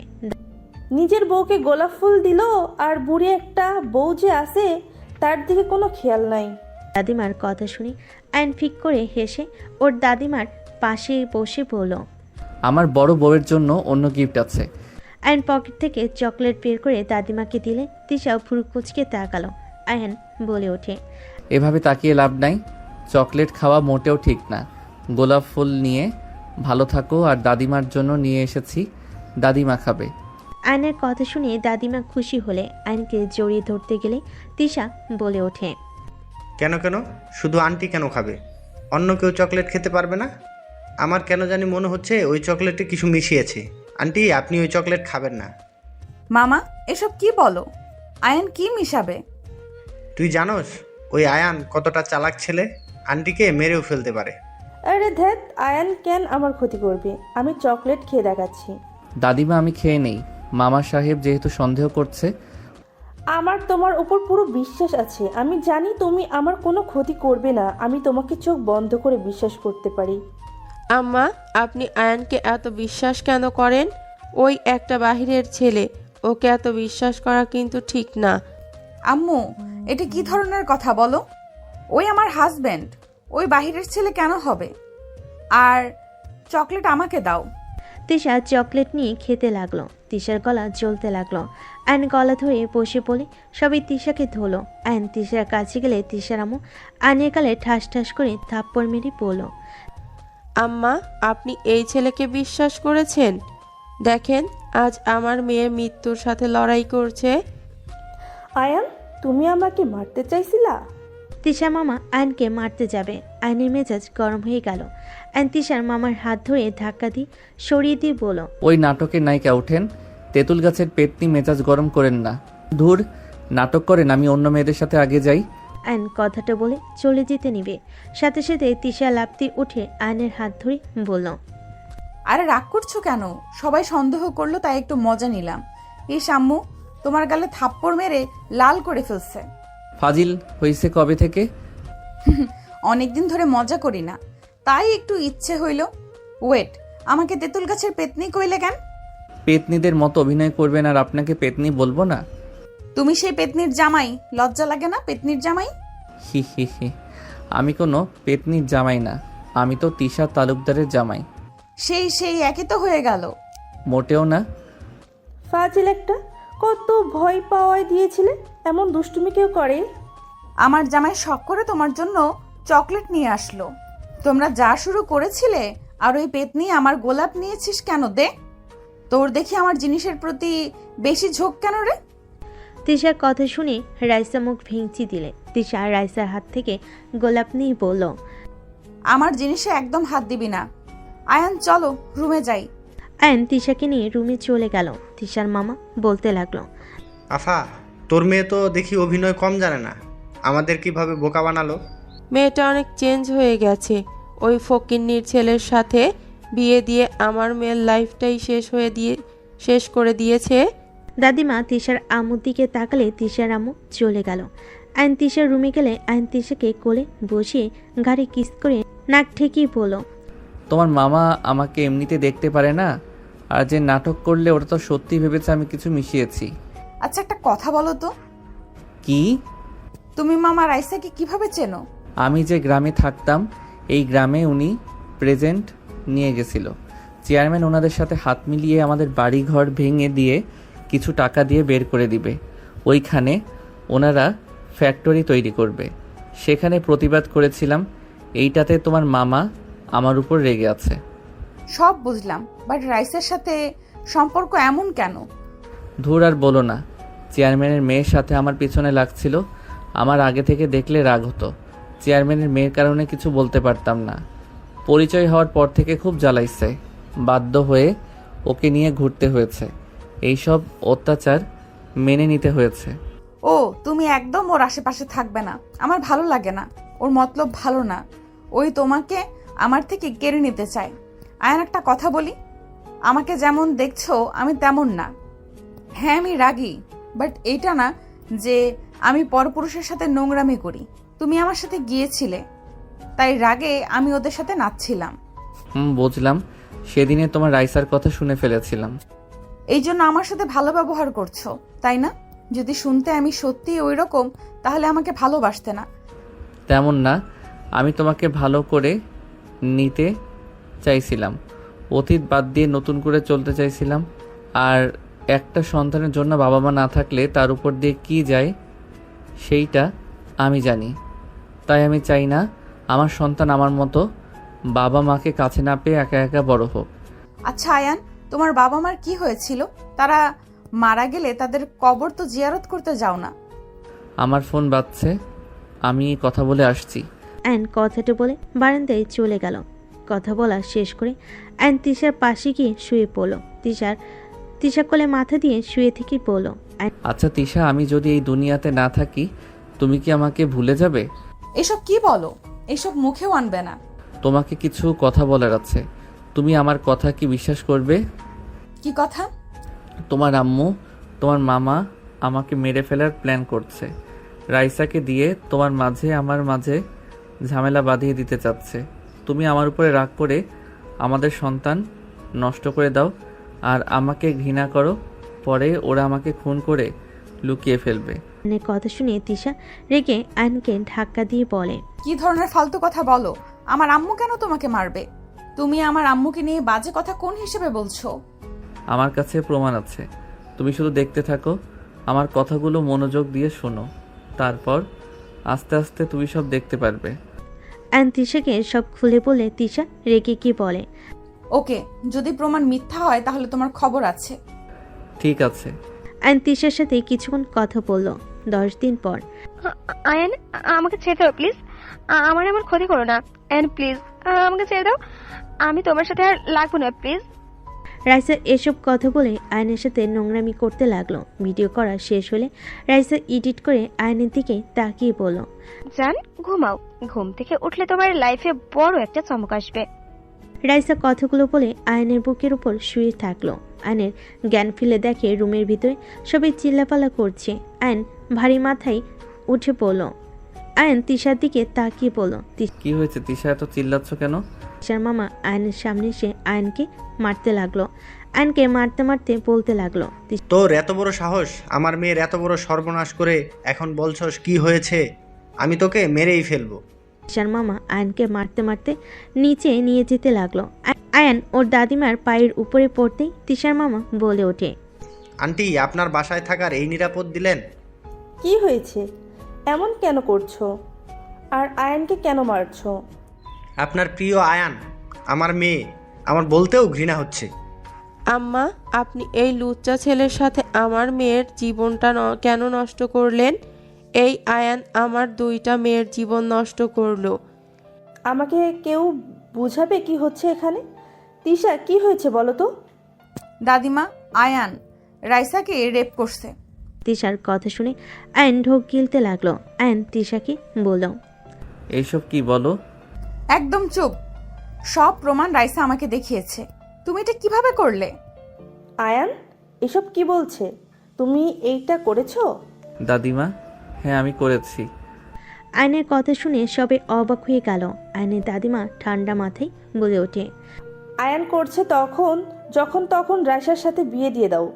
নিজের বউকে গোলাপ ফুল দিল, আর বুড়ি একটা বউ যে আছে তার দিকে কোনো খেয়াল নাই। দাদিমার কথা শুনে আয়ন ফিক করে হেসে ওর দাদিমার পাশে বসে বলল, আমার বড় বউয়ের জন্য অন্য গিফট আছে। আয়ন পকেট থেকে চকলেট বের করে দাদিমাকে দিলে তিশা ভুরু কুচকে তাকালো। আয়ন বলে ওঠে, এভাবে তাকিয়ে লাভ নাই, চকলেট খাওয়া মোটেও ঠিক না। গোলাপ ফুল নিয়ে ভালো থাকো, আর দাদিমার জন্য নিয়ে এসেছি, দাদিমা খাবে। আয়নের কথা শুনে দাদিমা খুশি হলে আয়নকে জড়িয়ে ধরতে গেলে তিশা বলে ওঠে, কেন কেন শুধু আন্টি কেন খাবে? অন্য কেউ চকলেট খেতে পারবে না? আমার কেন জানি মনে হচ্ছে ওই চকলেটে কিছু মিশিয়েছে। আন্টি, আপনি ওই চকলেট খাবেন না। মামা এসব কি বলো? আয়ন কি মিশাবে? তুই জানোস ওই আয়ান কতটা চালাক ছেলে? আন্টিকে মেরেও ফেলতে পারে। আরে ধ্যাত, আয়ান কেন আমার ক্ষতি করবে? আমি চকলেট খেয়ে দেখাচ্ছি। দাদিমা, আমি খেয়ে নেই। মামা সাহেব যেহেতু সন্দেহ করছে। আমার তোমার উপর পুরো বিশ্বাস আছে। আমি জানি তুমি আমার কোনো ক্ষতি করবে না। আমি তোমাকে চোখ বন্ধ করে বিশ্বাস করতে পারি। আম্মা, আপনি আয়ানকে এত বিশ্বাস কেন করেন? ওই একটা বাহিরের ছেলে, ওকে এত বিশ্বাস করা কিন্তু ঠিক না। আম্মু, এটা কি ধরনের কথা বলো? ওই আমার হাজবেন্ড, ওই বাহিরের ছেলে কেন হবে? আর চকলেট আমাকে দাও। তিশা চকলেট নিয়ে খেতে লাগলো। তিশার গলা জ্বলতে লাগলো। আয়ন গলা ধরে বসে পড়ে সবাই তিশাকে ধরলো। আয়ন তিশার কাছে গেলে তিশার আম্মু আয়নের গালে ঠাস ঠাস করে থাপ্পড় মেরে পড়ল। আম্মা, আপনি এই ছেলেকে বিশ্বাস করেছেন? দেখেন, আজ আমার মেয়ে মৃত্যুর সাথে লড়াই করছে। আয়ান, তুমি আমাকে মারতে চাইছিলা? তিশার মামা আয়নকে মারতে যাবে। আয়নের মেজাজ গরম হয়ে গেল। আয়ন তিশার মামার হাত ধরে ধাক্কা দিয়ে সরিয়ে দিয়ে বলল, ওই নাটকের নায়িকা ওঠেন, তেঁতুল গাছের পেতনি মেজাজ গরম করেন না। ধুর, নাটক করেন, আমি অন্য মেয়েদের সাথে আগে যাই। আয়ন কথাটা বলে চলে যেতে নিবে, সাথে সাথে তিশা লাফতে উঠে আয়নের হাত ধরে বলল, আরে রাগ করছো কেন? সবাই সন্দেহ করলো তাই একটু মজা নিলাম। এই আম্মু তোমার গালে থাপ্পড় মেরে লাল করে ফেলছে। ফাজিল হইছে কবে থেকে? অনেকদিন ধরে মজা করি না, তাই একটু ইচ্ছে হইল। ওয়েট, আমাকে তেঁতুল গাছের পেতনি কইলে কেন? পেতনিদের মতো অভিনয় করবেন আর আপনাকে পেতনি বলবো না? তুমি সেই পেতনির জামাই, লজ্জা লাগে না? পেতনির জামাই। হি হি হি, আমি কোনো পেতনির জামাই না, আমি তো তিশা তালুকদারের জামাই। সেই একই তো হয়ে গেল। মোটেও না। ফাজিল একটা, কত ভয় পাওয়ায় দিয়েছিলে? এমন দুষ্টুমি কেউ করে? আমার জামাই শখ করে তোমার জন্য চকলেট নিয়ে আসলো। তোমরা যা শুরু করেছিলে, আর ওই পেতনি আমার গোলাপ নিয়েছিস কেন? দে, তোর দেখি আমার জিনিসের প্রতি বেশি ঝোঁক কেন রে? তিশার কথা শুনে রাইসা মুখ ভেঙচি দিলে। তিশা রাইসার হাত থেকে গোলাপ নিয়ে বলল, আমার জিনিসে একদম হাত দিবি না। আয়ান চলো রুমে যাই। আয়ন তিশাকে নিয়ে রুমে চলে গেল। তিশার মামা বলতে লাগলো, আফা, তোর মেয়ে তো দেখি অভিনয় কম জানে না, আমাদের কিভাবে বোকা বানালো। মেয়েটা অনেক চেঞ্জ হয়ে গেছে। ওই ফকিন্নির ছেলের সাথে বিয়ে দিয়ে আমার মেয়ের লাইফটাই শেষ করে দিয়েছে। দাদিমা তিশার আম্মুর দিকে তাকালে তিশার আম্মু চলে গেল। আইন তিশার রুমে গেলে আইন তিশাকে কোলে বসিয়ে ঘাড়ে কিস করে নাক ঠেকিয়ে বলল, তোমার মামা আমাকে এমনিতে দেখতে পারে না, আর যে নাটক করলে ওটা তো সত্যি ভেবেছে আমি কিছু মিশিয়েছি। আচ্ছা একটা কথা বলো তো, কি? তুমি মামা রাইসাকে কিভাবে চেনো? আমি যে গ্রামে থাকতাম এই গ্রামে উনি প্রেজেন্ট নিয়ে গেছিল। চেয়ারম্যান ওনাদের সাথে হাত মিলিয়ে আমাদের বাড়ি ঘর ভেঙে দিয়ে কিছু টাকা দিয়ে বের করে দিবে। ওইখানে ওনারা ফ্যাক্টরি তৈরি করবে। সেখানে প্রতিবাদ করেছিলাম। এইটাতে তোমার মামা আমার উপর রেগে আছে। সব বুঝলাম, বাট রাইসের সাথে সম্পর্ক এমন কেন? ধুর আর বলো না, চেয়ারম্যানের মেয়ের সাথে আমার পিছনে লাগছিল। আমার আগে থেকে দেখলে রাগ হতো। চেয়ারম্যানের মেয়ের কারণে কিছু বলতে পারতাম না। পরিচয় হওয়ার পর থেকে খুব জ্বালাইছে। বাধ্য হয়ে ওকে নিয়ে ঘুরতে হয়েছে। এইসব অত্যাচার মেনে নিতে হয়েছে। ও তুমি একদম ওর আশেপাশে থাকবে না, আমার ভালো লাগে না। ওর মতলব ভালো না, ওই তোমাকে আমার থেকে কেড়ে নিতে চায়। আয়ান একটা কথা বলি, আমাকে যেমন দেখছো আমি তেমন না। হ্যাঁ আমি রাগী, বাট এইটা না যে আমি পরপুরুষের সাথে নোংরামি করি। তুমি আমার সাথে গিয়েছিলে, তাই রাগে আমি ওদের সাথে নাচছিলাম। বুঝলাম। সেদিনে তোমার রাইসার কথা শুনে ফেলেছিলাম। এই জন্য আমার সাথে ভালো ব্যবহার করছো, তাই না? যদি শুনতে আমি সত্যি ওই রকম, তাহলে আমাকে ভালোবাসতে না। তেমন না, আমি তোমাকে ভালো করে নিতে চাইছিলাম। অতীত বাদ দিয়ে নতুন করে চলতে চাইছিলাম। আর একটা সন্তানের জন্য বাবা মা না থাকলে তার উপর দিয়ে কি যায় সেইটা আমি জানি। তাই আমি চাই না আমার সন্তান আমার মতো বাবা মাকে কাছে না পেয়ে একা একা বড় হোক। আচ্ছা আয়ান, তোমার বাবা মার কি হয়েছিল? তারা মারা গেলে তাদের কবর তো জিয়ারত করতে যাও না? আমার ফোন বাজছে, আমি কথা বলে আসছি। আইন কথাটা বলে বারান্দায় চলে গেল। কথা বলা শেষ করে আইন তিশার পাশে গিয়ে শুয়ে পড়ল। তিশা কোলে মাথা দিয়ে শুয়ে থেকে পড়ল, আচ্ছা তিশা, আমি যদি এই দুনিয়াতে না থাকি তুমি কি আমাকে ভুলে যাবে? এসব কি বলো? এসব মুখেও আনবে না। তোমাকে কিছু কথা বলার আছে। তুমি আমার কথা কি বিশ্বাস করবে? কি কথা? তোমার আম্মু, তোমার মামা আমাকে মেরে ফেলার প্ল্যান করছে। রাইসাকে দিয়ে তোমার মাঝে আমার মাঝে ঝামেলা বাঁধিয়ে দিতে চাচ্ছে। তুমি আমার উপরে রাগ করে আমাদের সন্তান নষ্ট করে দাও আর আমাকে ঘৃণা করো। পরে ওরা আমাকে খুন করে লুকিয়ে ফেলবে। আইনের কথা শুনে তিশা রেগে আইনকে ধাক্কা দিয়ে বলে, কি ধরনের ফালতু কথা বলো? আমার আম্মু কেন তোমাকে মারবে? তুমি আমার আম্মুকে নিয়ে বাজে কথা কোন হিসেবে বলছো? আমার কাছে প্রমাণ আছে। তুমি শুধু দেখতে থাকো, আমার কথাগুলো মনোযোগ দিয়ে শোনো। তারপর আস্তে আস্তে তুমি সব দেখতে পারবে। আইন তিশাকে সব খুলে বলে তিশা রেগে কি বলে, ওকে, যদি প্রমাণ মিথ্যা হয় তাহলে তোমার খবর আছে। ঠিক আছে। আইন তিশার সাথে কিছুক্ষণ কথা বলল। 10 দিন পর আয়ান, আমাকে ছেড়ে দাও প্লিজ। আমার এমন ক্ষতি করো না আয়ান, প্লিজ আমাকে ছেড়ে দাও। আমি তোমার সাথে আর লাগবো না প্লিজ। রাইসা এসব কথা বলে আয়নের সাথে নোংরামি করতে লাগলো। ভিডিও করা শেষ হলে রাইসা এডিট করে আয়নের দিকে তাকিয়ে বলল, জান ঘুমাও, ঘুম থেকে উঠলে তোমার লাইফে বড় একটা চমক আসবে। রাইসা কথাগুলো বলে আয়নের বুকের উপর শুয়ে থাকলো। আয়নের জ্ঞান ফিরে দেখে রুমের ভিতরে সবাই চিল্লাপালা করছে। আয়ন ভারী মাথায় উঠে পড়ল। আয়ন তিশার দিকে তাকিয়ে বলল, কি হয়েছে তিশা, এত চিল্লাচ্ছ কেন? তিশার মামা আয়নের সামনে এসে আয়নকে মারতে লাগলো। আয়নকে মারতে মারতে বলতে লাগলো, তোর এত বড় সাহস, আমার মেয়ের এত বড় সর্বনাশ করে এখন বলছস কি হয়েছে? আমি তোকে মেরেই ফেলবো। তিশার মামা আয়নকে মারতে মারতে নিচে নিয়ে যেতে লাগলো। আয়ন ওর দাদিমার পায়ের উপরে পড়তেই তিশার মামা বলে ওঠে, আন্টি, আপনার বাসায় থাকার এই নিরাপদ দিলেন? কি হয়েছে? এমন কেন করছো? আর আয়ানকে কেন মারছো? আপনার প্রিয় আয়ান, আমার মেয়ে, আমার বলতেও ঘৃণা হচ্ছে। আম্মা, আপনি এই লুচ্চা ছেলের সাথে আমার মেয়ের জীবনটা কেন নষ্ট করলেন? এই আয়ান আমার 2টা মেয়ের জীবন নষ্ট করলো। আমাকে কেউ বুঝাবে কি হচ্ছে এখানে? তিশা, কি হয়েছে বলো তো? দাদিমা, আয়ান রাইসাকে রেপ করছে। তিশার কথা শুনে আয়ন ঢোক গিলতে লাগলো। আয়ন তিশাকে বলল, এইসব কি বলো? একদম চুপ। সব প্রমাণ রাইসা আমাকে দেখিয়েছে। তুমি এটা কিভাবে করলে? আয়ান এসব কি বলছে? তুমি এইটা করেছো? দাদিমা, হ্যাঁ আমি করেছি। আয়নের কথা শুনে সবাই অবাক হয়ে গেল। আয়নের দাদিমা ঠান্ডা মাথায় বলে ওঠে, আয়ান করছে যখন তখন রাইসার সাথে বিয়ে দিয়ে দাও।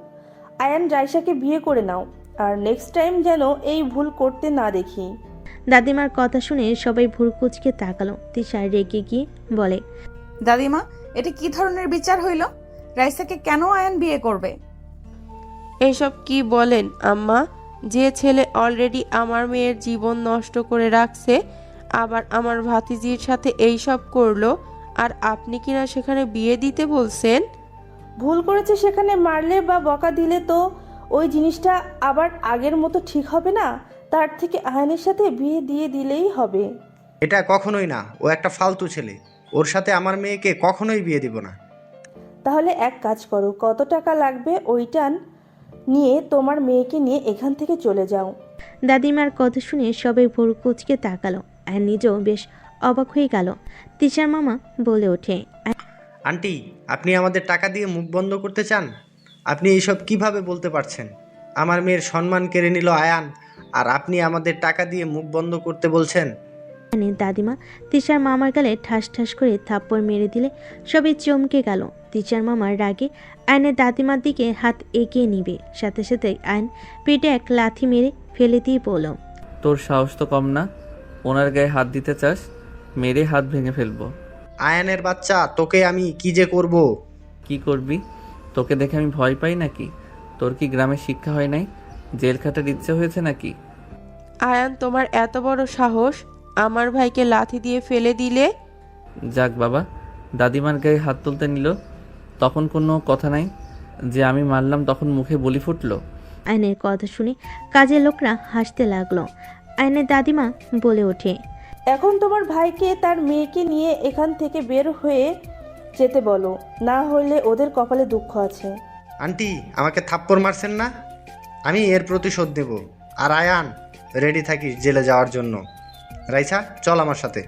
আয়ান রাইসাকে বিয়ে করে নাও, আর নেক্সট টাইম যেন এই ভুল করতে না দেখি। দাদিমার কথা শুনে সবাই ভুরু কুঁচকে তাকালো। তিশা রেগে গিয়ে বলে, দাদিমা, এটা কি ধরনের বিচার হইল? রাইসাকে কেন আয়ান বিয়ে করবে? এসব কি বলেন আম্মা? যে ছেলে অলরেডি আমার মেয়ের জীবন নষ্ট করে রাখছে, আবার আমার ভাতিজির সাথে এইসব করলো, আর আপনি কিনা সেখানে বিয়ে দিতে বলছেন? ভুল করেছে সেখানে মারলে বা বকা দিলে তো ওই জিনিসটা আবার আগের মতো ঠিক হবে না। তার থেকে আয়ানের সাথে বিয়ে দিয়ে দিলেই হবে। এটা কখনোই না, ও একটা ফালতু ছেলে। ওর সাথে আমার মেয়েকে কখনোই বিয়ে দিব না। তাহলে এক কাজ করো, কত টাকা লাগবে ওইটা নিয়ে তোমার মেয়েকে নিয়ে এখান থেকে চলে যাও। দাদিমার কথা শুনে সবাই ভুরু কুঁচকে তাকালো। আর নিজেও বেশ অবাক হয়ে গেল। তিশার মামা বলে ওঠে, আন্টি, আপনি আমাদের টাকা দিয়ে মুখ বন্ধ করতে চান? আপনি এইসব কিভাবে বলতে পারছেন? আমার মেয়ের সম্মান কেড়ে নিল আয়ান, আর আপনি আমাদের টাকা দিয়ে মুখ বন্ধ করতে বলছেন? আয়নের দাদিমা তিশার মামার গালে ঠাস ঠাস করে থাপ্পড় মেরে দিলে সবাই চমকে গেল। তিশার মামার রাগে আয়নের দাদিমার দিকে হাত এগিয়ে নিবে, সাথে সাথে আয়ন পেটে এক লাথি মেরে ফেলে দিয়ে বলল, তোর সাহস তো কম না, ওনার গায়ে হাত দিতে চাস? মেরে হাত ভেঙে ফেলবো। আয়ানের বাচ্চা, তোকে আমি কি যে করব। কি করবি? তোকে দেখে আমি ভয় পাই নাকি? তোর কি গ্রামে শিক্ষা হয় নাই? জেল খাটার ইচ্ছে হয়েছে নাকি? আয়ান, তোমার এত বড় সাহস, আমার ভাইকে লাথি দিয়ে ফেলে দিলে? যাক বাবা, দাদিমার গায়ে হাত তুলতে নিল, তখন কোনো কথা নাই যে আমি মারলাম, তখন মুখে বলি ফুটলো। আয়নের কথা শুনে কাজের লোকরা হাসতে লাগলো। আয়নের দাদিমা বলে ওঠে, এখন তোমার ভাইকে তার মেয়েকে নিয়ে এখান থেকে বের হয়ে যেতে বলো, না হলে ওদের কপালে দুঃখ আছে। আন্টি, আমাকে থাপ্পড় মারছেন না? আমি এর প্রতিশোধ দেব। আর আয়ান, রেডি থাকিস জেলে যাওয়ার জন্য। রাইসা, চল আমার সাথে।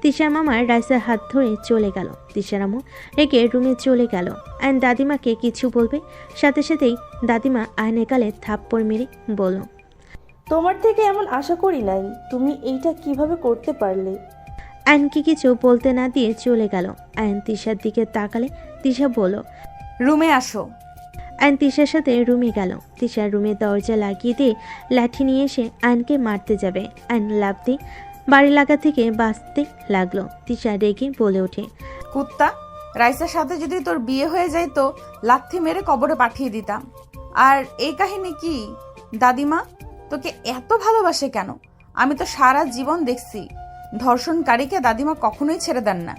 তিশার মামার রাইসার হাত ধরে চলে গেল। তিশার আম্মু রেগে রুমে চলে গেল। আয়ন দাদিমাকে কিছু বলবে, সাথে সাথেই দাদিমা আয়নের গালে থাপ্পড় মেরে বলল, তোমার থেকে এমন আশা করি নাই, তুমি এইটা কিভাবে করতে পারলে? আয়নকে কিছু বলতে না দিয়ে চলে গেল। আয়ন তিশার দিকে তাকালে তিশা বলল, রুমে আসো। আয়ন তিশার সাথে রুমে গেল। তিশার রুমে দরজা লাগিয়ে দিয়ে লাঠি নিয়ে এসে আয়নকে মারতে যাবে। আয়ন লাফ দিয়ে বাড়ি লাগা থেকে বাঁচতে লাগলো। তিশা রেগে বলে ওঠে, কুত্তা, রাইসার সাথে যদি তোর বিয়ে হয়ে যায় তো লাথি মেরে কবরে পাঠিয়ে দিতাম। আর এই কাহিনী কি? দাদিমা তোকে এত ভালোবাসে কেন? আমি তো সারা জীবন দেখছি ধর্ষণকারীকে দাদিমা কখনোই ছেড়ে দেন না,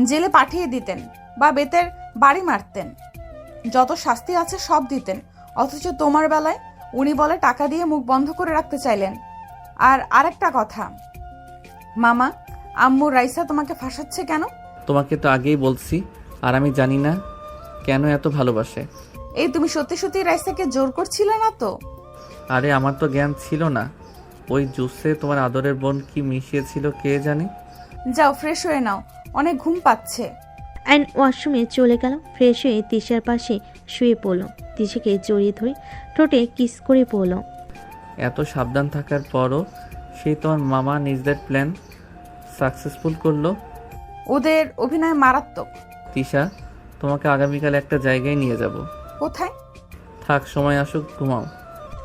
জেলে পাঠিয়ে দিতেন বা বেতের বাড়ি মারতেন, যত শাস্তি আছে সব দিতেন। অথচ তোমার বেলায় উনি বলে টাকা দিয়ে মুখ বন্ধ করে রাখতে চাইলেন। আর আরেকটা কথা, মামা, আম্মু রাইসা তোমাকে ফাঁসাচ্ছে কেন? তোমাকে তো আগেই বলছি, আর আমি জানি না কেন এত ভালোবাসে। এই তুমি সত্যি সত্যি রাইসাকে জোর করছিলে না তো? আরে আমার তো জ্ঞান ছিল না, ওই জুসে তোমার আদরের বোন কি মিশিয়েছিল কে জানে। যাও ফ্রেশ হয়ে নাও, অনেক ঘুম পাচ্ছে। আয়ন ওয়াশরুমে চলে গেল। ফ্রেশ হয়ে তিশার পাশে শুয়ে পড়ল। তিশাকে জড়িয়ে ধরে ঠোঁটে কিস করে পড়ল, এত সাবধান থাকার পরও সেই তোমার মামা নিজেদের প্ল্যান সাকসেসফুল করলো। ওদের অভিনয় মারাত্মক। তিশা, তোমাকে আগামীকাল একটা জায়গায় নিয়ে যাব। কোথায়? থাক, সময় আসুক, ঘুমাও।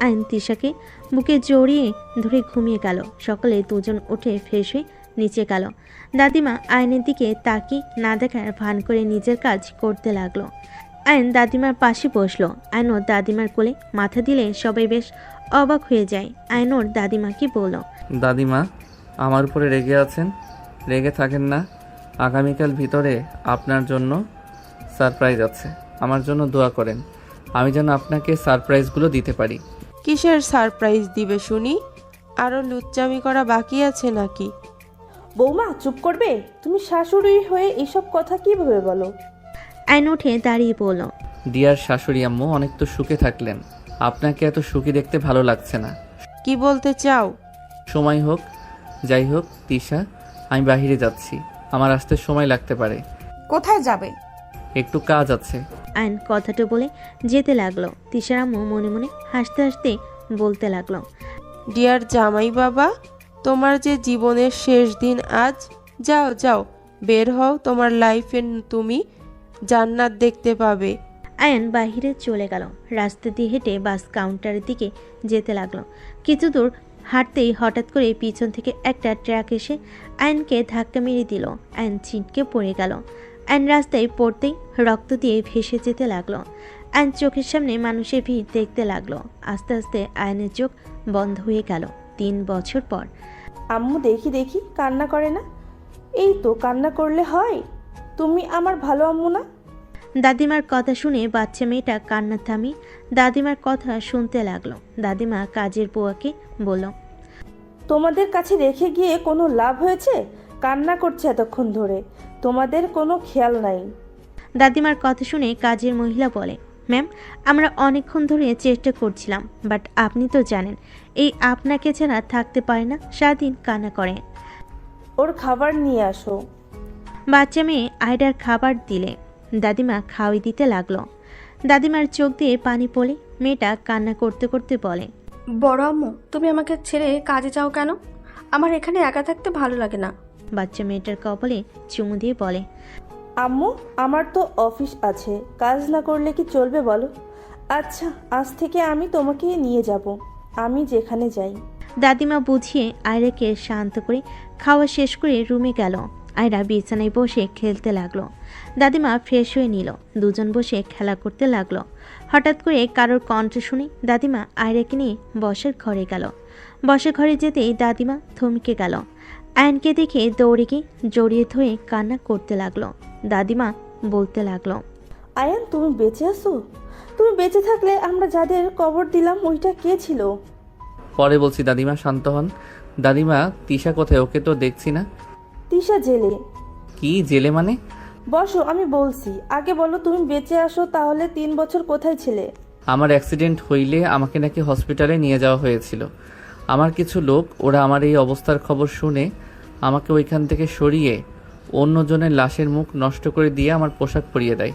আয়ন তিশাকে বুকে জড়িয়ে ধরে ঘুমিয়ে গেল। সকালে দুজন উঠে ফ্রেশ হয়ে নিচে গেল। দাদিমা আয়নের দিকে তাকি না দেখার ভান করে নিজের কাজ করতে লাগলো। আয়ন দাদিমার পাশে বসলো। আয়ন দাদিমার কোলে মাথা দিলে সবাই বেশ অবাক হয়ে যায়। আয়নর দাদিমাকে বলল, দাদিমা, আমার উপরে রেগে আছেন? রেগে থাকেন না, আগামীকাল ভিতরে আপনার জন্য সারপ্রাইজ আছে। আমার জন্য দোয়া করেন, আমি যেন আপনাকে সারপ্রাইজগুলো দিতে পারি। কিসের সারপ্রাইজ দিবে শুনি? আরো লুচ্চামি করা বাকি আছে নাকি? বৌমা চুপ করবে? তুমি শাশুড়ি হয়ে এসব কথা কিভাবে বলো? আয়ন উঠে দাঁড়িয়ে বলল, ডিয়ার শাশুড়ি আম্মু, অনেক তো সুখে থাকলেন, আপনাকে এত সুখী দেখতে ভালো লাগছে না। কি বলতে চাও? সময় হোক, যাই হোক তিশা, আমি বাইরে যাচ্ছি, আমার আসতে সময় লাগতে পারে। কোথায় যাবে? একটু কাজ আছে। আয়ন কথাটা বলে যেতে লাগলো। তিশার আম্মু মনে মনে হাসতে হাসতে বলতে লাগলো, ডিয়ার জামাই বাবা, তোমার যে জীবনের শেষ দিন আজ। যাও যাও, বের হও, তোমার লাইফে তুমি জান্নাত দেখতে পাবে। আয়ন বাহিরে চলে গেল। রাস্তা দিয়ে হেঁটে বাস কাউন্টারের দিকে যেতে লাগলো। কিছু দূর হাঁটতেই হঠাৎ করে পিছন থেকে একটা ট্রাক এসে আয়নকে ধাক্কা মেরে দিল। আয়ন ছিটকে পড়ে গেল। আয়ন রাস্তায় পড়তেই রক্ত দিয়ে ভেসে যেতে লাগলো। আয়ন চোখের সামনে মানুষের ভিড় দেখতে লাগলো। আস্তে আস্তে আয়নের চোখ বন্ধ হয়ে গেল। 3 বছর পর। আম্মু দেখি দেখি কান্না করে না? এই তো কান্না করলে হয়। তুমি আমার ভালো আম্মু না? দাদিমার কথা শুনে বাচ্চা মেয়েটা কান্না থামিয়ে দাদিমার কথা শুনতে লাগলো। দাদিমা কাজের বুয়াকে বলল, তোমাদের কাছে রেখে গিয়ে কোনো লাভ হয়েছে? কান্না করছে এতক্ষণ ধরে, তোমাদের কোনো খেয়াল নাই। দাদিমার কথা শুনে কাজের মহিলা বলে, ম্যাম, আমরা অনেকক্ষণ ধরে চেষ্টা করছিলাম, বাট আপনি তো জানেন এই আপনাকে ছাড়া থাকতে পারে না, সারাদিন কান্না করে। ওর খাবার নিয়ে আসো। বাচ্চা মেয়ে আয়ডার খাবার দিলে দাদিমা খাওয়াই দিতে লাগলো। দাদিমার চোখ দিয়ে পানি পড়ে মেয়েটা কান্না করতে করতে বলে, বড় আম্মু, তুমি আমাকে ছেড়ে কাজে যাও কেন? আমার এখানে একা থাকতে ভালো লাগে না। বাচ্চা মেয়েটার কপালে চুমু দিয়ে বলে, আম্মু, আমার তো অফিস আছে, কাজ না করলে কি চলবে বলো? আচ্ছা, আজ থেকে আমি তোমাকে নিয়ে যাব, আমি যেখানে যাই। দাদিমা বুঝিয়ে আয়রাকে শান্ত করে খাওয়া শেষ করে রুমে গেল। আয়রা বিছানায় বসে খেলতে লাগলো। দাদিমা ফ্রেশ হয়ে নিল। দুজন বসে খেলা করতে লাগলো। হঠাৎ করে কারোর কণ্ঠ শুনে দাদিমা আয়রাকে নিয়ে বসার ঘরে গেল। বসার ঘরে যেতেই দাদিমা থমকে গেল। আয়নকে দেখে দৌড়ে গিয়ে জড়িয়ে ধরে কান্না করতে লাগলো। দাদিমা বলতে লাগলো, আয়ান, তুমি বেঁচে আছো? তুমি বেঁচে থাকলে আমরা যাদের কবর দিলাম ওইটা কে ছিল? পরে বলছি, দাদিমা শান্ত হন। দাদিমা, তিশা কোথায়? ওকে তো দেখছি না। তিশা জেলে। কি জেলে মানে? বসো, আমি বলছি। আগে বলো, তুমি বেঁচে আসো তাহলে 3 বছর কোথায় ছিলে? আমার অ্যাক্সিডেন্ট হইলে আমাকে নাকি হসপিটালে নিয়ে যাওয়া হয়েছিল। আমার কিছু লোক, ওরা আমার এই অবস্থার খবর শুনে আমাকে ওইখান থেকে সরিয়ে অন্যজনের লাশের মুখ নষ্ট করে দিয়ে আমার পোশাক পরিয়ে দেয়।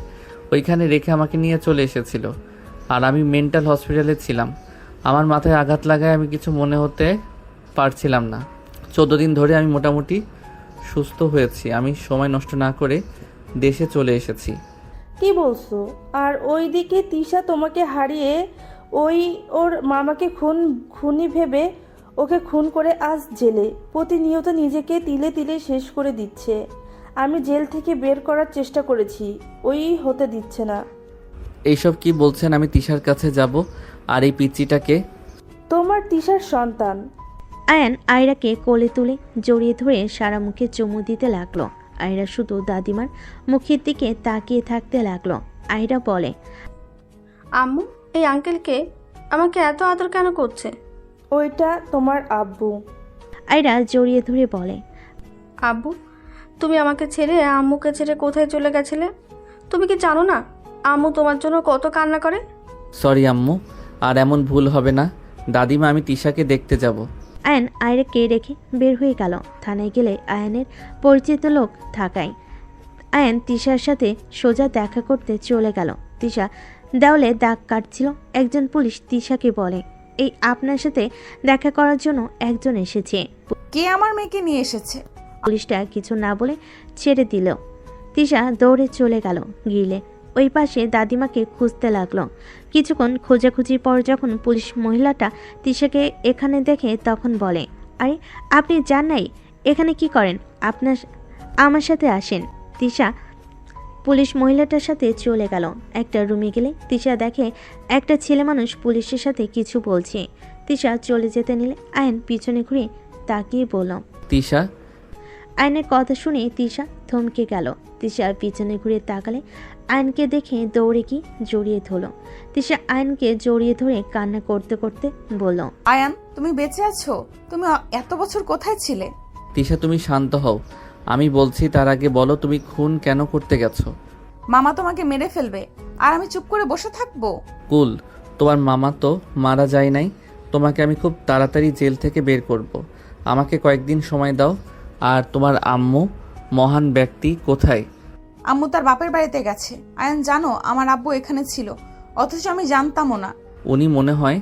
ওইখানে রেখে আমাকে নিয়ে চলে এসেছিল। আর আমি মেন্টাল হসপিটালে ছিলাম। আমার মাথায় আঘাত লাগায় আমি কিছু মনে হতে পারছিলাম না। 14 দিন ধরে আমি মোটামুটি সুস্থ হয়েছি। আমি সময় নষ্ট না করে দেশে চলে এসেছি। কি বলছো? আর ওইদিকে তিশা তোমাকে হারিয়ে ওর মামাকে খুনি ভেবে ওকে খুন করে আজ জেলে। প্রতিনিয়ত নিজেকে তিলে তিলে শেষ করে দিচ্ছে। আমি জেল থেকে বের করার চেষ্টা করেছি, ওই হতে দিচ্ছে না। এইসব কি বলছেন? আমি তিশার কাছে যাব। আর এই পিচ্চিটাকে? তোমার তিশার সন্তান। আয়ান আয়রাকে কোলে তুলে জড়িয়ে ধরে সারা মুখে চুমু দিতে লাগলো। আয়রা শুধু দাদিমার মুখের দিকে তাকিয়ে থাকতে লাগলো। আয়রা বলে, আম্মু, এই আঙ্কেলকে আমাকে এত আদর কেন করছে? ওইটা তোমার আব্বু। আয়রা জড়িয়ে ধরে বলে, আব্বু, তুমি আমাকে ছেড়ে আম্মুকে ছেড়ে কোথায় চলে গেছিলে? তুমি কি জানো না আম্মু তোমার জন্য কত কান্না করে? সরি আম্মু, আর এমন ভুল হবে না। দাদিমা, আমি তিশাকে দেখতে যাব। আয়ন আয়রাকে রেখে বের হয়ে গেল। থানায় গেলে আয়নের পরিচিত লোক থাকায় আয়ন তিশার সাথে সোজা দেখা করতে চলে গেল। তিশা দেওয়ালে দাগ কাটছিল। একজন পুলিশ তিশাকে বলে, এই আপনার সাথে দেখা করার জন্য একজন এসেছে। কে আমার মেয়েকে নিয়ে এসেছে? পুলিশটা কিছু না বলে ছেড়ে দিল। তিশা দৌড়ে চলে গেল গিলে। ওই পাশে দাদিমাকে খুঁজতে লাগলো। কিছুক্ষণ খোঁজাখুঁজির পর যখন পুলিশ মহিলাটা তিশাকে এখানে দেখে তখন বলে, আরে আপনি যান নাই, এখানে কি করেন? আমার সাথে আসেন। তিশা পুলিশ মহিলাটার সাথে চলে গেল। একটা রুমে গেলে তিশা দেখে একটা ছেলে মানুষ পুলিশের সাথে কিছু বলছে। তিশা চলে যেতে নিলে আয়ন পিছনে ঘুরে তাকিয়ে বলল, তিশা। আয়নের কথা শুনে তিশা থমকে গেল। তিশা পিছনে ঘুরে তাকালে আয়নকে দেখে দৌড়ে কি জড়িয়ে ধরল। তিশা আয়নকে জড়িয়ে ধরে কান্না করতে করতে বলল, আয়ান, তুমি বেঁচে আছো? তুমি এত বছর কোথায় ছিলে? তিশা, তুমি শান্ত হও। আমি বলছি, তার আগে বলো তুমি খুন কেন করতে গেছো? মামা তোমাকে মেরে ফেলবে আর আমি চুপ করে বসে থাকবো? কুল, তোমার মামা তো মারা যায় নাই। তোমাকে আমি খুব তাড়াতাড়ি জেল থেকে বের করব। আমাকে কয়েকদিন সময় দাও। আর তোমার আম্মু মহান ব্যক্তি কোথায়? আম্মু তার বাপের বাড়িতে গেছে। আয়ান জানো, আমার আব্বু এখানে ছিল, অথচ আমি জানতামও না। উনি মনে হয়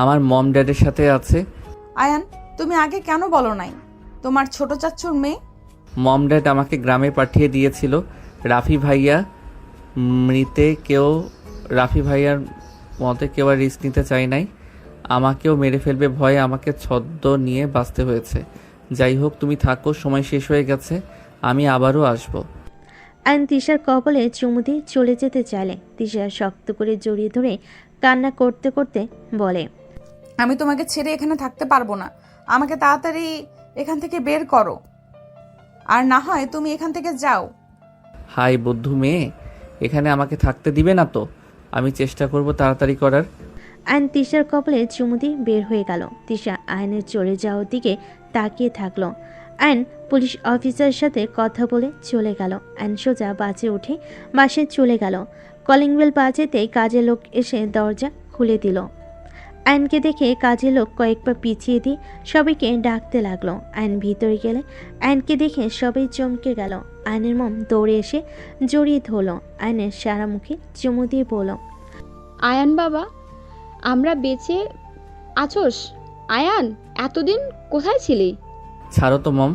আমার মম ড্যাডের সাথে আছে। আয়ান, তুমি আগে কেন বলো নাই? তোমার ছোট চাচ্চুর মেয়ে। মম ড্যাড আমাকে গ্রামে পাঠিয়ে দিয়েছিল। রাফি ভাইয়ার মতে কেউ আর রিস্ক নিতে চাই নাই। আমাকেও মেরে ফেলবে ভয়ে আমাকে ছদ্ম নিয়ে বাঁচতে হয়েছে। যাই হোক, তুমি থাকো, সময় শেষ হয়ে গেছে, আমি আবারও আসবো। আয়ন তিশার কপালে চুমু দিয়ে চলে যেতে চাইলে তিশা শক্ত করে জড়িয়ে ধরে কান্না করতে করতে বলে, আমি তোমাকে ছেড়ে এখানে থাকতে পারবো না। আমাকে তাড়াতাড়ি এখান থেকে বের করো, আর না হয় তুমি এখান থেকে যাও। হাই বদ্ধু মেয়ে, এখানে আমাকে থাকতে দিবে না তো? আমি চেষ্টা করব তাড়াতাড়ি করার। আয়ন তিশার কপালে চুমু দিয়ে বের হয়ে গেল। তিশা আয়নের চলে যাওয়ার দিকে তাকিয়ে থাকলো। আয়ন পুলিশ অফিসারের সাথে কথা বলে চলে গেল। আয়ন সোজা বাসে উঠে বাসে চলে গেল। কলিং বেল বাজেতেই কাজের লোক এসে দরজা খুলে দিল। আয়নকে দেখে কাজের লোক কয়েকবার পিছিয়ে দিয়ে সবাইকে ডাকতে লাগলো। আয়ন ভিতরে গেলে আয়নকে দেখে সবাই চমকে গেল। আয়নের মম দৌড়ে এসে জড়িয়ে ধরল। আয়নের সারা মুখে চুমু দিয়ে বলল, আয়ান বাবা, আমরা বেঁচে আছোস? আয়ান, এতদিন কোথায় ছিলি? ছাড়ো তো মম।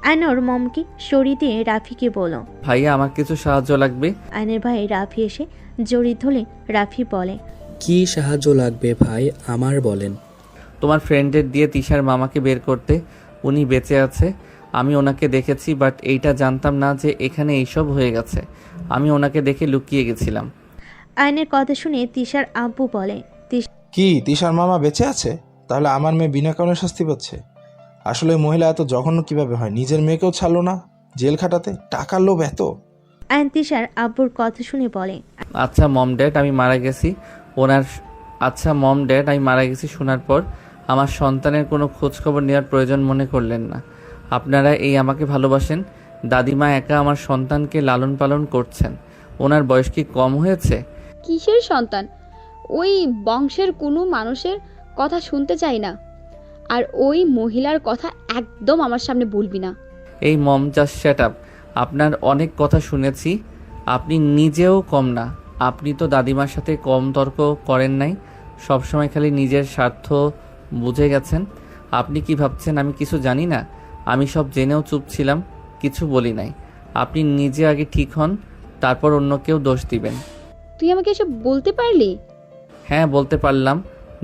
আয়নর মমকে সরিয়ে দিয়ে রাফিকে বলল, ভাইয়া, আমার কিছু সাহায্য লাগবে। আয়নের ভাই রাফি এসে জড়িয়ে ধরলে রাফি বলে, কি সাহায্য লাগবে ভাই, আমার বলেন। তোমার ফ্রেন্ডের দিয়ে তিশার মামাকে বের করতে। উনি বেঁচে আছে, আমি ওনাকে দেখেছি, বাট এইটা জানতাম না যে এখানে এইসব হয়ে গেছে। আমি ওনাকে দেখে লুকিয়ে গেছিলাম। আয়নের কথা শুনে তিশার আব্বু বলে, কি তিশার মামা বেঁচে আছে? তাহলে আমার মেয়ে বিনা কারণে শাস্তি পাচ্ছে। আসলে মহিলা এত জঘন্য কিভাবে হয়? নিজের মেয়েকেও ছাড়লো না জেল খাটাতে, টাকার লোভ এত। আয়ন তিশার আব্বুর কথা শুনে বলে, আচ্ছা মম ড্যাড, আমি মারা গেছি শোনার পর আমার সন্তানের কোনো খোঁজ খবর নেওয়ার প্রয়োজন মনে করলেন না। আপনারা এই আমাকে ভালোবাসেন। দাদিমা একা আমার সন্তানকে লালন পালন করছেন। ওনার বয়স কি কম হয়েছে? কিসের সন্তান? ওই বংশের কোনো মানুষের কথা শুনতে চাই না, আর ওই মহিলার কথা একদম আমার সামনে বলবি না। এই মম, জাস্ট শ্যাট আপ। আপনার অনেক কথা শুনেছি, আপনি নিজেও কম না। আপনি তো দাদিমার সাথে কম তর্ক করেন নাই, সবসময় খালি নিজের স্বার্থ বুঝে গেছেন। আপনি কি ভাবছেন আমি কিছু জানি না? আমি সব জেনেও চুপ ছিলাম, কিছু বলি নাই। আপনি নিজে আগে ঠিক হন, তারপর অন্য কেউ দোষ দিবেন। তুই আমাকে এসব বলতে পারলি? হ্যাঁ, বলতে পারলাম।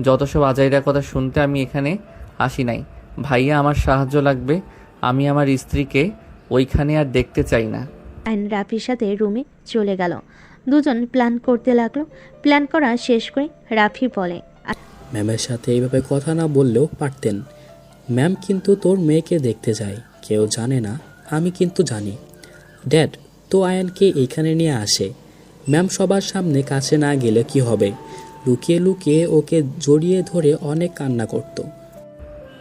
যত সব আজাইরা কথা শুনতে আমি এখানে আসি নাই। ভাইয়া, আমার সাহায্য লাগবে। আমি আমার স্ত্রীকে ওইখানে আর দেখতে চাই না। আয়ন রাফির সাথে রুমে চলে গেল। দুজন প্ল্যান করতে লাগলো। প্ল্যান করা শেষ করে রাফি বলে, ম্যামের সাথে এইভাবে কথা না বললেও পারতেন। ম্যাম কিন্তু তোর মেয়েকে দেখতে যায়, কেউ জানে না, আমি কিন্তু জানি। ড্যাড তো আয়ানকে এইখানে নিয়ে আসে। ম্যাম সবার সামনে কাছে না গেলে কি হবে? লুকিয়ে লুকিয়ে ওকে জড়িয়ে ধরে অনেক কান্না করত।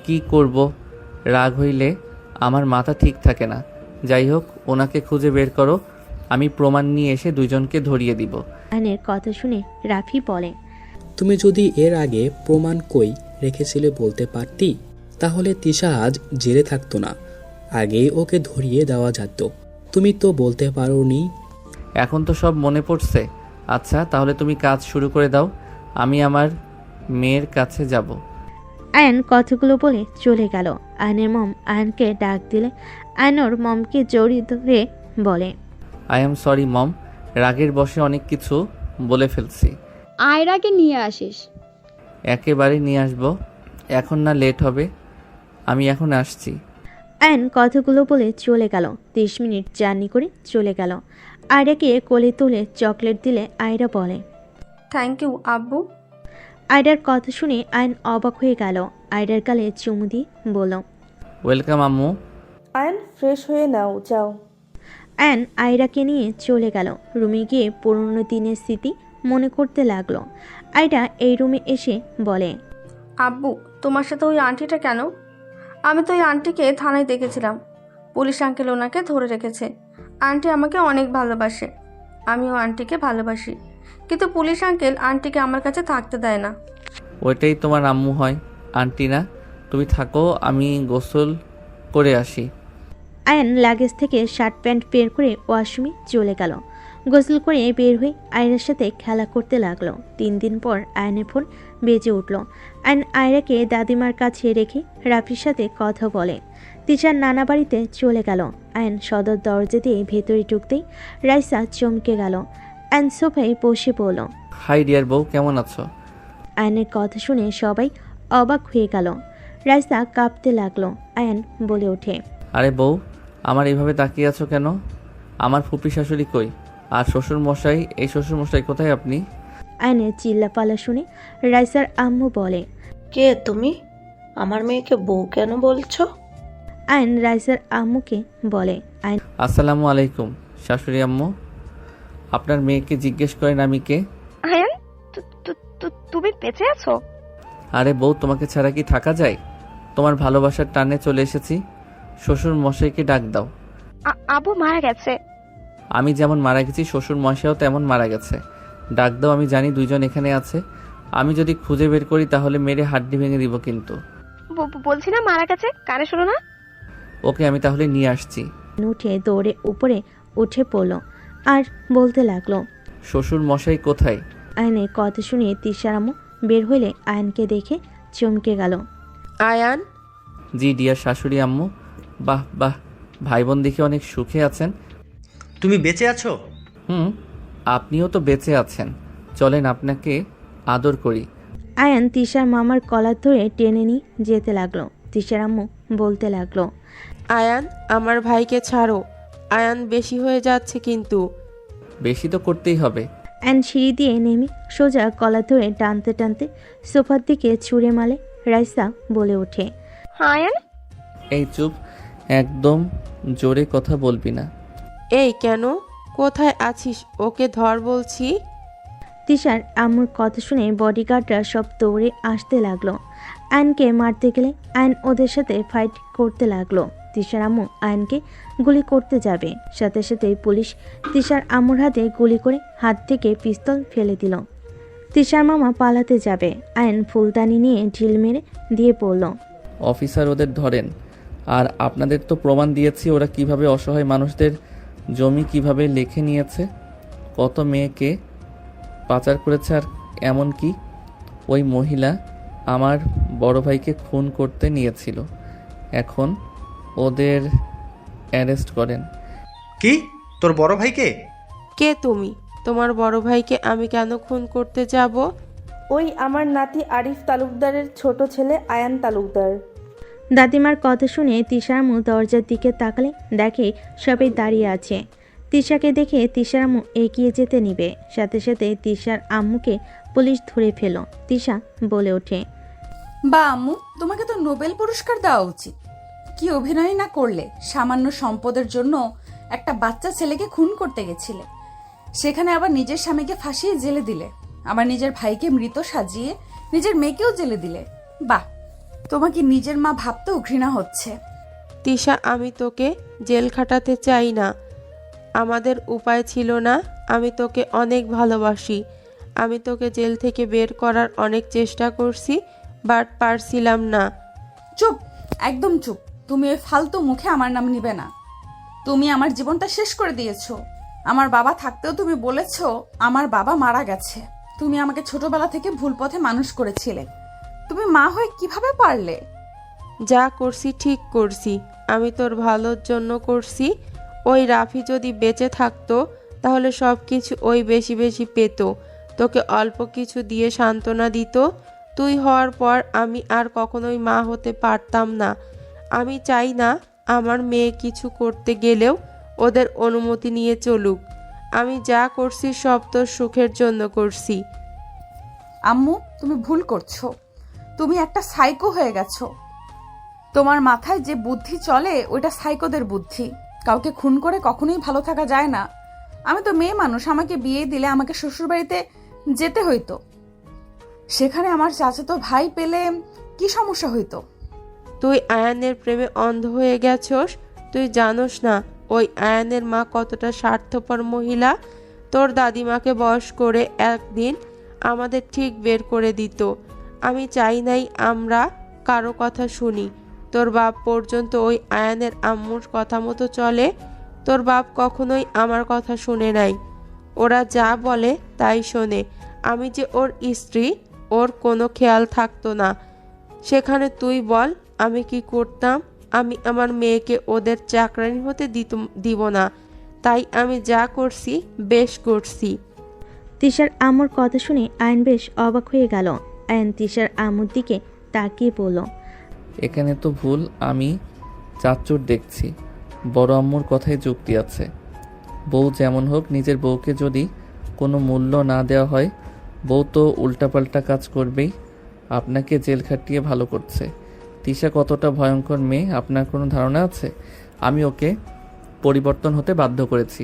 কি করব? রাগ হইলে আমার মাথা ঠিক থাকে না। যাই হোক, ওনাকে খুঁজে বের করো, আমি প্রমাণ নিয়ে এসে দুজনকে ধরিয়ে দিব। আয়নের কথা শুনে রাফি বলে, তুমি যদি এর আগে প্রমাণ কই রেখেছিলে বলতে পারতি, তাহলে তিশা আজ জেলে থাকতো না, আগেই ওকে ধরিয়ে দেওয়া যেত। তুমি তো বলতে পারোনি। এখন তো সব মনে পড়ছে। আচ্ছা, তাহলে তুমি কাজ শুরু করে দাও, আমি আমার মেয়ের কাছে যাব। আয়ন কথাগুলো বলে চলে গেল। আয়নের মম আয়নকে ডাক দিলে আয়নর মমকে জড়িয়ে ধরে বলে, আই এম সরি মম, রাগের বশে অনেক কিছু বলে ফেলছি। আয়রাকে নিয়ে আসিস। একেবারে নিয়ে আসবো, এখন না লেট হবে। আমি এখন আসছি। আয়ন কথাগুলো বলে চলে গেল। 30 মিনিট জার্নি করে চলে গেল। আয়রাকে কোলে তুলে চকলেট দিলে আয়রা বলে, থ্যাংক ইউ আব্বু। আয়রার কথা শুনে আয়ন অবাক হয়ে গেল। আয়রার গালে চুমু দিয়ে বলল, ওয়েলকাম আম্মু। আয়ন, ফ্রেশ হয়ে নাও, যাও। আয়ন আয়রাকে নিয়ে চলে গেল। রুমে গিয়ে পুরনো দিনের স্মৃতি মনে করতে লাগলো। আয়রা এই রুমে এসে বলে, আব্বু, তোমার সাথে ওই আন্টিটা কেন? আমি তো ওই আন্টিকে থানায় দেখেছিলাম। পুলিশ আঙ্কেল ওনাকে ধরে রেখেছে। আন্টি আমাকে অনেক ভালোবাসে, আমিও আন্টিকে ভালোবাসি, কিন্তু পুলিশ আঙ্কেল আন্টিকে আমার কাছে থাকতে দেয় না। ওইটাই তোমার আম্মু হয়, আন্টি না। তুমি থাকো, আমি গোসল করে আসি। আয়ান লাগেজ থেকে শার্ট প্যান্ট বের করে ওয়াশরুমে চলে গেল। গোসল করে বের হয়ে আয়রার সাথে খেলা করতে লাগলো। 3 দিন পর আয়নের ফোন বেজে উঠল। আয়ন আয়রাকে দাদিমার কাছে রেখে রাফির সাথে কথা বলে। তিশার নানা বাড়িতে চলে গেল। আয়ন সদর দরজা দিয়ে ভেতরে ঢুকতেই রাইসা চমকে গেল। আয়ন সোফায় বসে পড়ল। হাই ডিয়ার বউ, কেমন আছো? আয়নের কথা শুনে সবাই অবাক হয়ে গেল। রাইসা কাঁপতে লাগলো। আয়ন বলে ওঠে, আরে বউ, আমার এইভাবে তাকিয়ে আছো কেন? আমার ফুপি শাশুড়ি কই? আর শ্বশুর মশাই, এই শ্বশুর মশাই কোথায় আপনি? আয়নের চিল্লাপালা শুনে রাইসার আম্মু বলে, কে তুমি? আমার মেয়েকে বউ কেন বলছো? আয়ন রাইসার আম্মুকে বলে, আয়ন আসসালামু আলাইকুম শাশুড়ি আম্মু, আপনার মেয়েকে জিজ্ঞেস করেন আমি কে। আয়ান, তুমি বেঁচে আছো? আরে বউ, তোমাকে ছাড়া কি থাকা যায়? তোমার ভালোবাসার টানে চলে এসেছি। শ্বশুর মশাইকে ডাক দাও। আবু মারা গেছে। আমি যেমন মারা গেছি, শ্বশুর মশাইও তেমন মারা গেছে। ডাক দাও, আমি জানি দুইজন এখানে আছে। আমি যদি খুঁজে বের করি তাহলে মেরে হাড্ডি ভেঙে দিব কিন্তু। বলছি না মারা গেছে, কানে শোনো না? ওকে, আমি তাহলে নিয়ে আসছি। উঠে দৌড়ে উপরে উঠে পড়ল আর বলতে লাগলো, শ্বশুর মশাই কোথায়? আয়নের কথা শুনে তিশার আম্মু বের হইলে আয়নকে দেখে চমকে গেল। আয়ান, জি ডিয়ার শাশুড়ি আম্মু। বাহ বাহ, ভাই বোন দেখে অনেক সুখে আছেন। তুমি বেঁচে আছো? আপনিও তো বেঁচে আছেন। চলেন আপনাকে আদর করি। আয়ান তিশার মামার কলার ধরে টেনে নিয়ে যেতে লাগলো। তিশার আম্মু বলতে লাগলো, আয়ান, আমার ভাইকে ছাড়ো। আয়ান, বেশি হয়ে যাচ্ছে কিন্তু। বেশি তো করতেই হবে। আয়ন সিঁড়ি দিয়ে নেমে সোজা কলার ধরে টানতে টানতে সোফার দিকে ছুঁড়ে মালে। রাইসা বলে ওঠে, আয়ান, এই চুপ, একদম জোরে কথা বলবি না। এই কেন? কোথায় আছিস? ওকে ধর বলছি। তিশার আম্মুর কথা শুনে বডিগার্ডরা সব দৌড়ে আসতে লাগলো। আয়নকে মারতে গেলে আয়ন ওদের সাথে ফাইট করতে লাগলো। তিশার আম্মু আয়নকে গুলি করতে যাবে, সাথে সাথে পুলিশ তিশার আম্মুর হাতে গুলি করে হাত থেকে পিস্তল ফেলে দিল। তিশার মামা পালাতে যাবে, আয়ন ফুলদানি নিয়ে ঢিল মেরে দিয়ে পড়ল। অফিসার, ওদের ধরেন। আর আপনাদের তো প্রমাণ দিয়েছি ওরা কিভাবে অসহায় মানুষদের জমি কিভাবে লিখে নিয়েছে, কত মেয়েকে পাচার করেছে। আর এমনকি ওই মহিলা আমার বড় ভাইকে খুন করতে নিয়েছিল। এখন ওদের অ্যারেস্ট করেন। কি? তোর বড় ভাইকে? কে তুমি? তোমার বড় ভাইকে আমি কেন খুন করতে যাব? ওই আমার নাতি আরিফ তালুকদারের ছোট ছেলে আয়ান তালুকদার। দাদিমার কথা শুনে তিশার আম্মু দরজার দিকে তাকালে দেখে সবাই দাঁড়িয়ে আছে। তিশাকে দেখে তিশার আম্মু এগিয়ে যেতে নিবে, সাথে সাথে তিশার আম্মুকে পুলিশ ধরে ফেল। তিশা বলে ওঠে, বা আম্মু, তোমাকে তো নোবেল পুরস্কার দেওয়া উচিত। কি অভিনয় না করলে! সামান্য সম্পদের জন্য একটা বাচ্চা ছেলেকে খুন করতে গেছিলে, সেখানে আবার নিজের স্বামীকে ফাঁসিয়ে জেলে দিলে, আবার নিজের ভাইকে মৃত সাজিয়ে নিজের মেয়েকেও জেলে দিলে। বাহ, তোমাকে নিজের মা ভাবতেও ঘৃণা হচ্ছে। তিশা, আমি তোকে জেল খাটাতে চাই না। আমাদের উপায় ছিল না। আমি তোকে অনেক ভালোবাসি। আমি তোকে জেল থেকে বের করার অনেক চেষ্টা করছি, বাট পারছিলাম না। চুপ, একদম চুপ। তুমি ওই ফালতু মুখে আমার নাম নিবে না। তুমি আমার জীবনটা শেষ করে দিয়েছো। আমার বাবা থাকতেও তুমি বলেছো আমার বাবা মারা গেছে। তুমি আমাকে ছোটবেলা থেকে ভুল পথে মানুষ করেছিলে। তুমি মা হয়ে কিভাবে পারলে? যা করছি ঠিক করছি। আমি তোর ভালোর জন্য করছি। ওই রাফি যদি বেঁচে থাকতো তাহলে সব কিছু ওই বেশি বেশি পেত, তোকে অল্প কিছু দিয়ে সান্ত্বনা দিত। তুই হওয়ার পর আমি আর কখনোই মা হতে পারতাম না। আমি চাই না আমার মেয়ে কিছু করতে গেলেও ওদের অনুমতি নিয়ে চলুক। আমি যা করছি সব তোর সুখের জন্য করছি। আম্মু, তুমি ভুল করছো। তুমি একটা সাইকো হয়ে গেছো। তোমার মাথায় যে বুদ্ধি চলে ওইটা সাইকোদের বুদ্ধি। কাউকে খুন করে কখনোই ভালো থাকা যায় না। আমি তো মেয়ে মানুষ, আমাকে বিয়ে দিলে আমাকে শ্বশুরবাড়িতে যেতে হইতো। সেখানে আমার চাচাতো ভাই পেলে কি সমস্যা হইতো? তুই আয়ানের প্রেমে অন্ধ হয়ে গেছস। তুই জানোস না ওই আয়ানের মা কতটা স্বার্থপর মহিলা। তোর দাদিমাকে বশ করে একদিন আমাদের ঠিক বের করে দিত। আমি চাই নাই আমরা কারো কথা শুনি। তোর বাপ পর্যন্ত ওই আয়ানের আম্মুর কথা মতো চলে। তোর বাপ কখনোই আমার কথা শুনে নাই, ওরা যা বলে তাই শোনে। আমি যে ওর স্ত্রী, ওর কোনো খেয়াল থাকতো না। সেখানে তুই বল আমি কি করতাম? আমি আমার মেয়েকে ওদের চাকরানি হতে দিব না, তাই আমি যা করছি বেশ করছি। তিশার আম্মুর কথা শুনে আয়ন বেশ অবাক হয়ে গেল। আয়ন তিশার আম্মুর দিকে তাকিয়ে বলল, এখানে তো ভুল আমি চাচ্চুর দেখছি। বড় আম্মুর কথায় যুক্তি আছে। বউ যেমন হোক, নিজের বউকে যদি কোনো মূল্য না দেওয়া হয়, বউ তো উল্টাপাল্টা কাজ করবেই। আপনাকে জেল খাটিয়ে ভালো করছে। তিশা কতটা ভয়ঙ্কর মেয়ে আপনার কোনো ধারণা আছে? আমি ওকে পরিবর্তন হতে বাধ্য করেছি।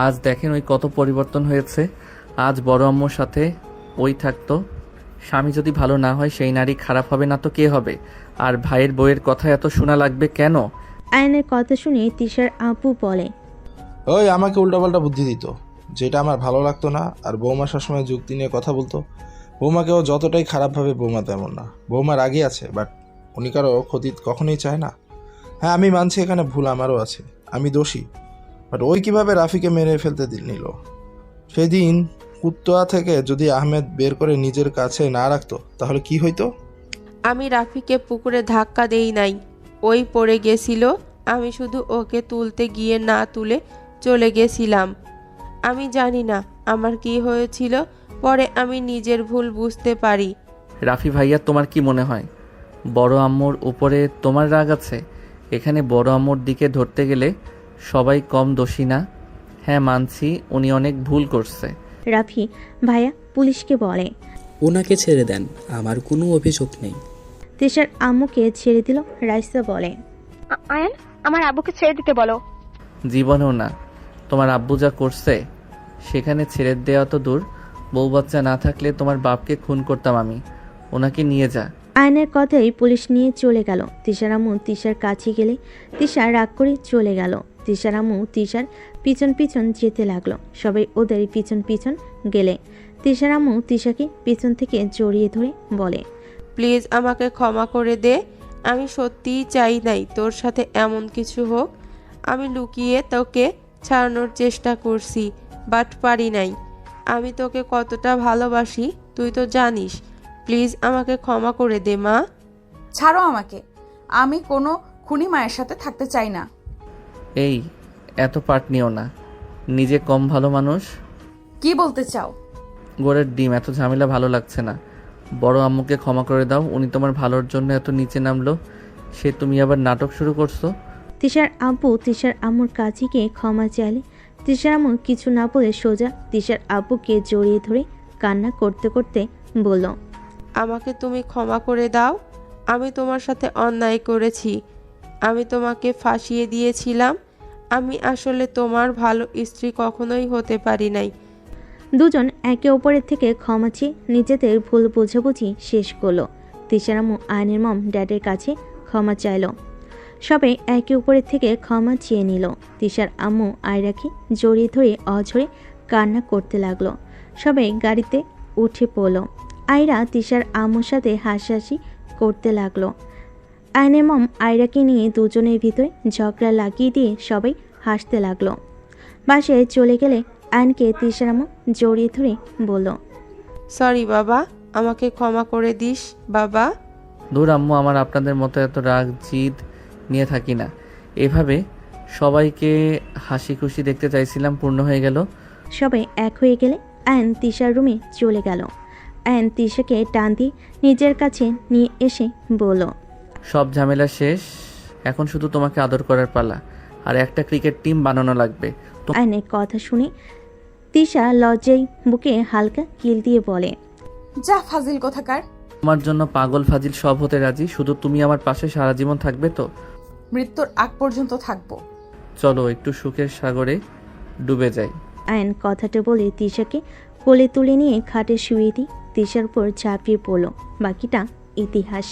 আজ দেখেন ওই কত পরিবর্তন হয়েছে। আজ বড় আম্মুর সাথে ওই থাকতো। স্বামী যদি ভালো না হয় সেই নারী খারাপ হবে না তো কে হবে? আর ভাইয়ের বউয়ের কথা এত শোনা লাগবে কেন? আয়নের কথা শুনে তিশার আপু বলে, ওই আমাকে উল্টাপাল্টা বুদ্ধি দিত, যেটা আমার ভালো লাগতো না। আর বৌমা সবসময় যুক্তি নিয়ে কথা বলতো। বৌমাকেও যতটাই খারাপ ভাবে, বৌমা তেমন না। বৌমার আগে আছে, বাট উনি কারো ক্ষতি কখনোই চায় না। হ্যাঁ, আমি মানছি এখানে ভুল আমারও আছে, আমি দোষী। বাট ওই কিভাবে রাফিকে মেরে ফেলতে নিল? সেদিন কুত্তোয়া থেকে যদি আহমেদ বের করে নিজের কাছে না রাখতো তাহলে কি হইতো? আমি রাফিকে পুকুরে ধাক্কা দেই নাই, ওই পড়ে গেছিল। আমি শুধু ওকে তুলতে গিয়ে না তুলে চলে গেছিলাম। আমি জানি না আমার কি হয়েছিল, পরে আমি নিজের ভুল বুঝতে পারি। রাফি ভাইয়া, তোমার কি মনে হয় বড় আম্মুর উপরে তোমার রাগ আছে? এখানে বড় আম্মুর দিকে ধরতে গেলে সবাই কম দোষী না। হ্যাঁ মানছি উনি অনেক ভুল করছে। রাফি ভাইয়া পুলিশকে বলে, ওনাকে ছেড়ে দেন, আমার কোনো অভিযোগ নেই। তিশার আম্মুকে ছেড়ে দিল। রাইসা বলে, আয়ান, আমার আব্বুকে ছেড়ে দিতে বলো। জীবনেও না। তোমার আব্বু যা করছে সেখানে ছেড়ে দেওয়া তো দূর, বউ বাচ্চা না থাকলে তোমার বাপকে খুন করতাম আমি। ওনাকে নিয়ে যা। আয়নের কথাই পুলিশ নিয়ে চলে গেল। তিশার আম্মু তিশার কাছে গেলে তিশা রাগ করে চলে গেল। তিশার আম্মু তিশার পিছন পিছন যেতে লাগলো। সবাই ওদের পিছন পিছন গেলে তিশার আম্মু তিশাকে পিছন থেকে জড়িয়ে ধরে বলে, প্লিজ আমাকে ক্ষমা করে দে। আমি সত্যিই চাই নাই তোর সাথে এমন কিছু হোক। আমি লুকিয়ে তোকে ছাড়ানোর চেষ্টা করছি, বাট পারি নাই। আমি তোকে কতটা ভালোবাসি তুই তো জানিস। প্লিজ আমাকে ক্ষমা করে দে মা। ছাড়ো আমাকে, আমি কোনো খুনি মায়ের সাথে থাকতে চাই না। এই এত পাট নিও না, নিজে কম ভালো মানুষ। কি বলতে চাও? গোড়ের ডিম, এত ঝামেলা ভালো লাগছে না। বড় আম্মুকে ক্ষমা করে দাও, উনি তোমার ভালোর জন্য এত নিচে নামলো, সে তুমি আবার নাটক শুরু করছো। তিশার আব্বু তিশার আম্মুর কাছে গিয়ে ক্ষমা চাইলে তিশার আম্মু কিছু না বলে সোজা তিশার আব্বুকে জড়িয়ে ধরে কান্না করতে করতে বলল, আমাকে তুমি ক্ষমা করে দাও। আমি তোমার সাথে অন্যায় করেছি। আমি তোমাকে ফাঁসিয়ে দিয়েছিলাম। আমি আসলে তোমার ভালো স্ত্রী কখনোই হতে পারি নাই। দুজন একে অপরের থেকে ক্ষমা চেয়ে নিজেদের ভুল বোঝাবুঝি শেষ করলো। তিশার আম্মু আয়নের মম ড্যাডের কাছে ক্ষমা চাইল। সবাই একে অপরের থেকে ক্ষমা চেয়ে নিল। তিশার আম্মু আয়রাকে জড়িয়ে ধরে অঝরে কান্না করতে লাগলো। সবাই গাড়িতে উঠে পড়ল। আয়রা তিশার আম্মুর সাথে হাসাহাসি করতে লাগলো। আয়নের মম আয়রাকে নিয়ে দুজনের ভিতরে ঝগড়া লাগিয়ে দিয়ে সবাই হাসতে লাগলো। বাসায় চলে গেলে আয়নকে তিশার আম্মু জড়িয়ে ধরে বলল, সরি বাবা, আমাকে ক্ষমা করে দিস বাবা। দূর আম্মু, আমার আপনাদের মতো এত রাগ জিদ নিয়ে থাকি না। এভাবে সবাইকে হাসি খুশি দেখতে চাইছিলাম, পূর্ণ হয়ে গেল। সবাই এক হয়ে গেলে আয়ন তিশার রুমে চলে গেল। আয়ন তিশাকে টান দিয়ে নিজের কাছে নিয়ে এসে বলল, সব ঝামেলা শেষ, এখন শুধু তোমাকে আদর করার পালা। আর একটা ক্রিকেট টিম বানানো লাগবে। আয়নের কথা শুনে তিশা লজ্জায় বুকে হালকা কিল দিয়ে বলে, যা ফাজিল কোথাকার। তোমার জন্য পাগল ফাজিল সব হতে রাজি, শুধু তুমি আমার পাশে সারা জীবন থাকবে তো? মৃত্যুর আগ পর্যন্ত থাকবো। চলো একটু সুখের সাগরে ডুবে যাই। আয়ন কথাটা বলে তিশাকে কোলে তুলে নিয়ে খাটে শুয়ে দিয়ে তিশার উপর ঝাঁপিয়ে পড়ল। বাকিটা ইতিহাস।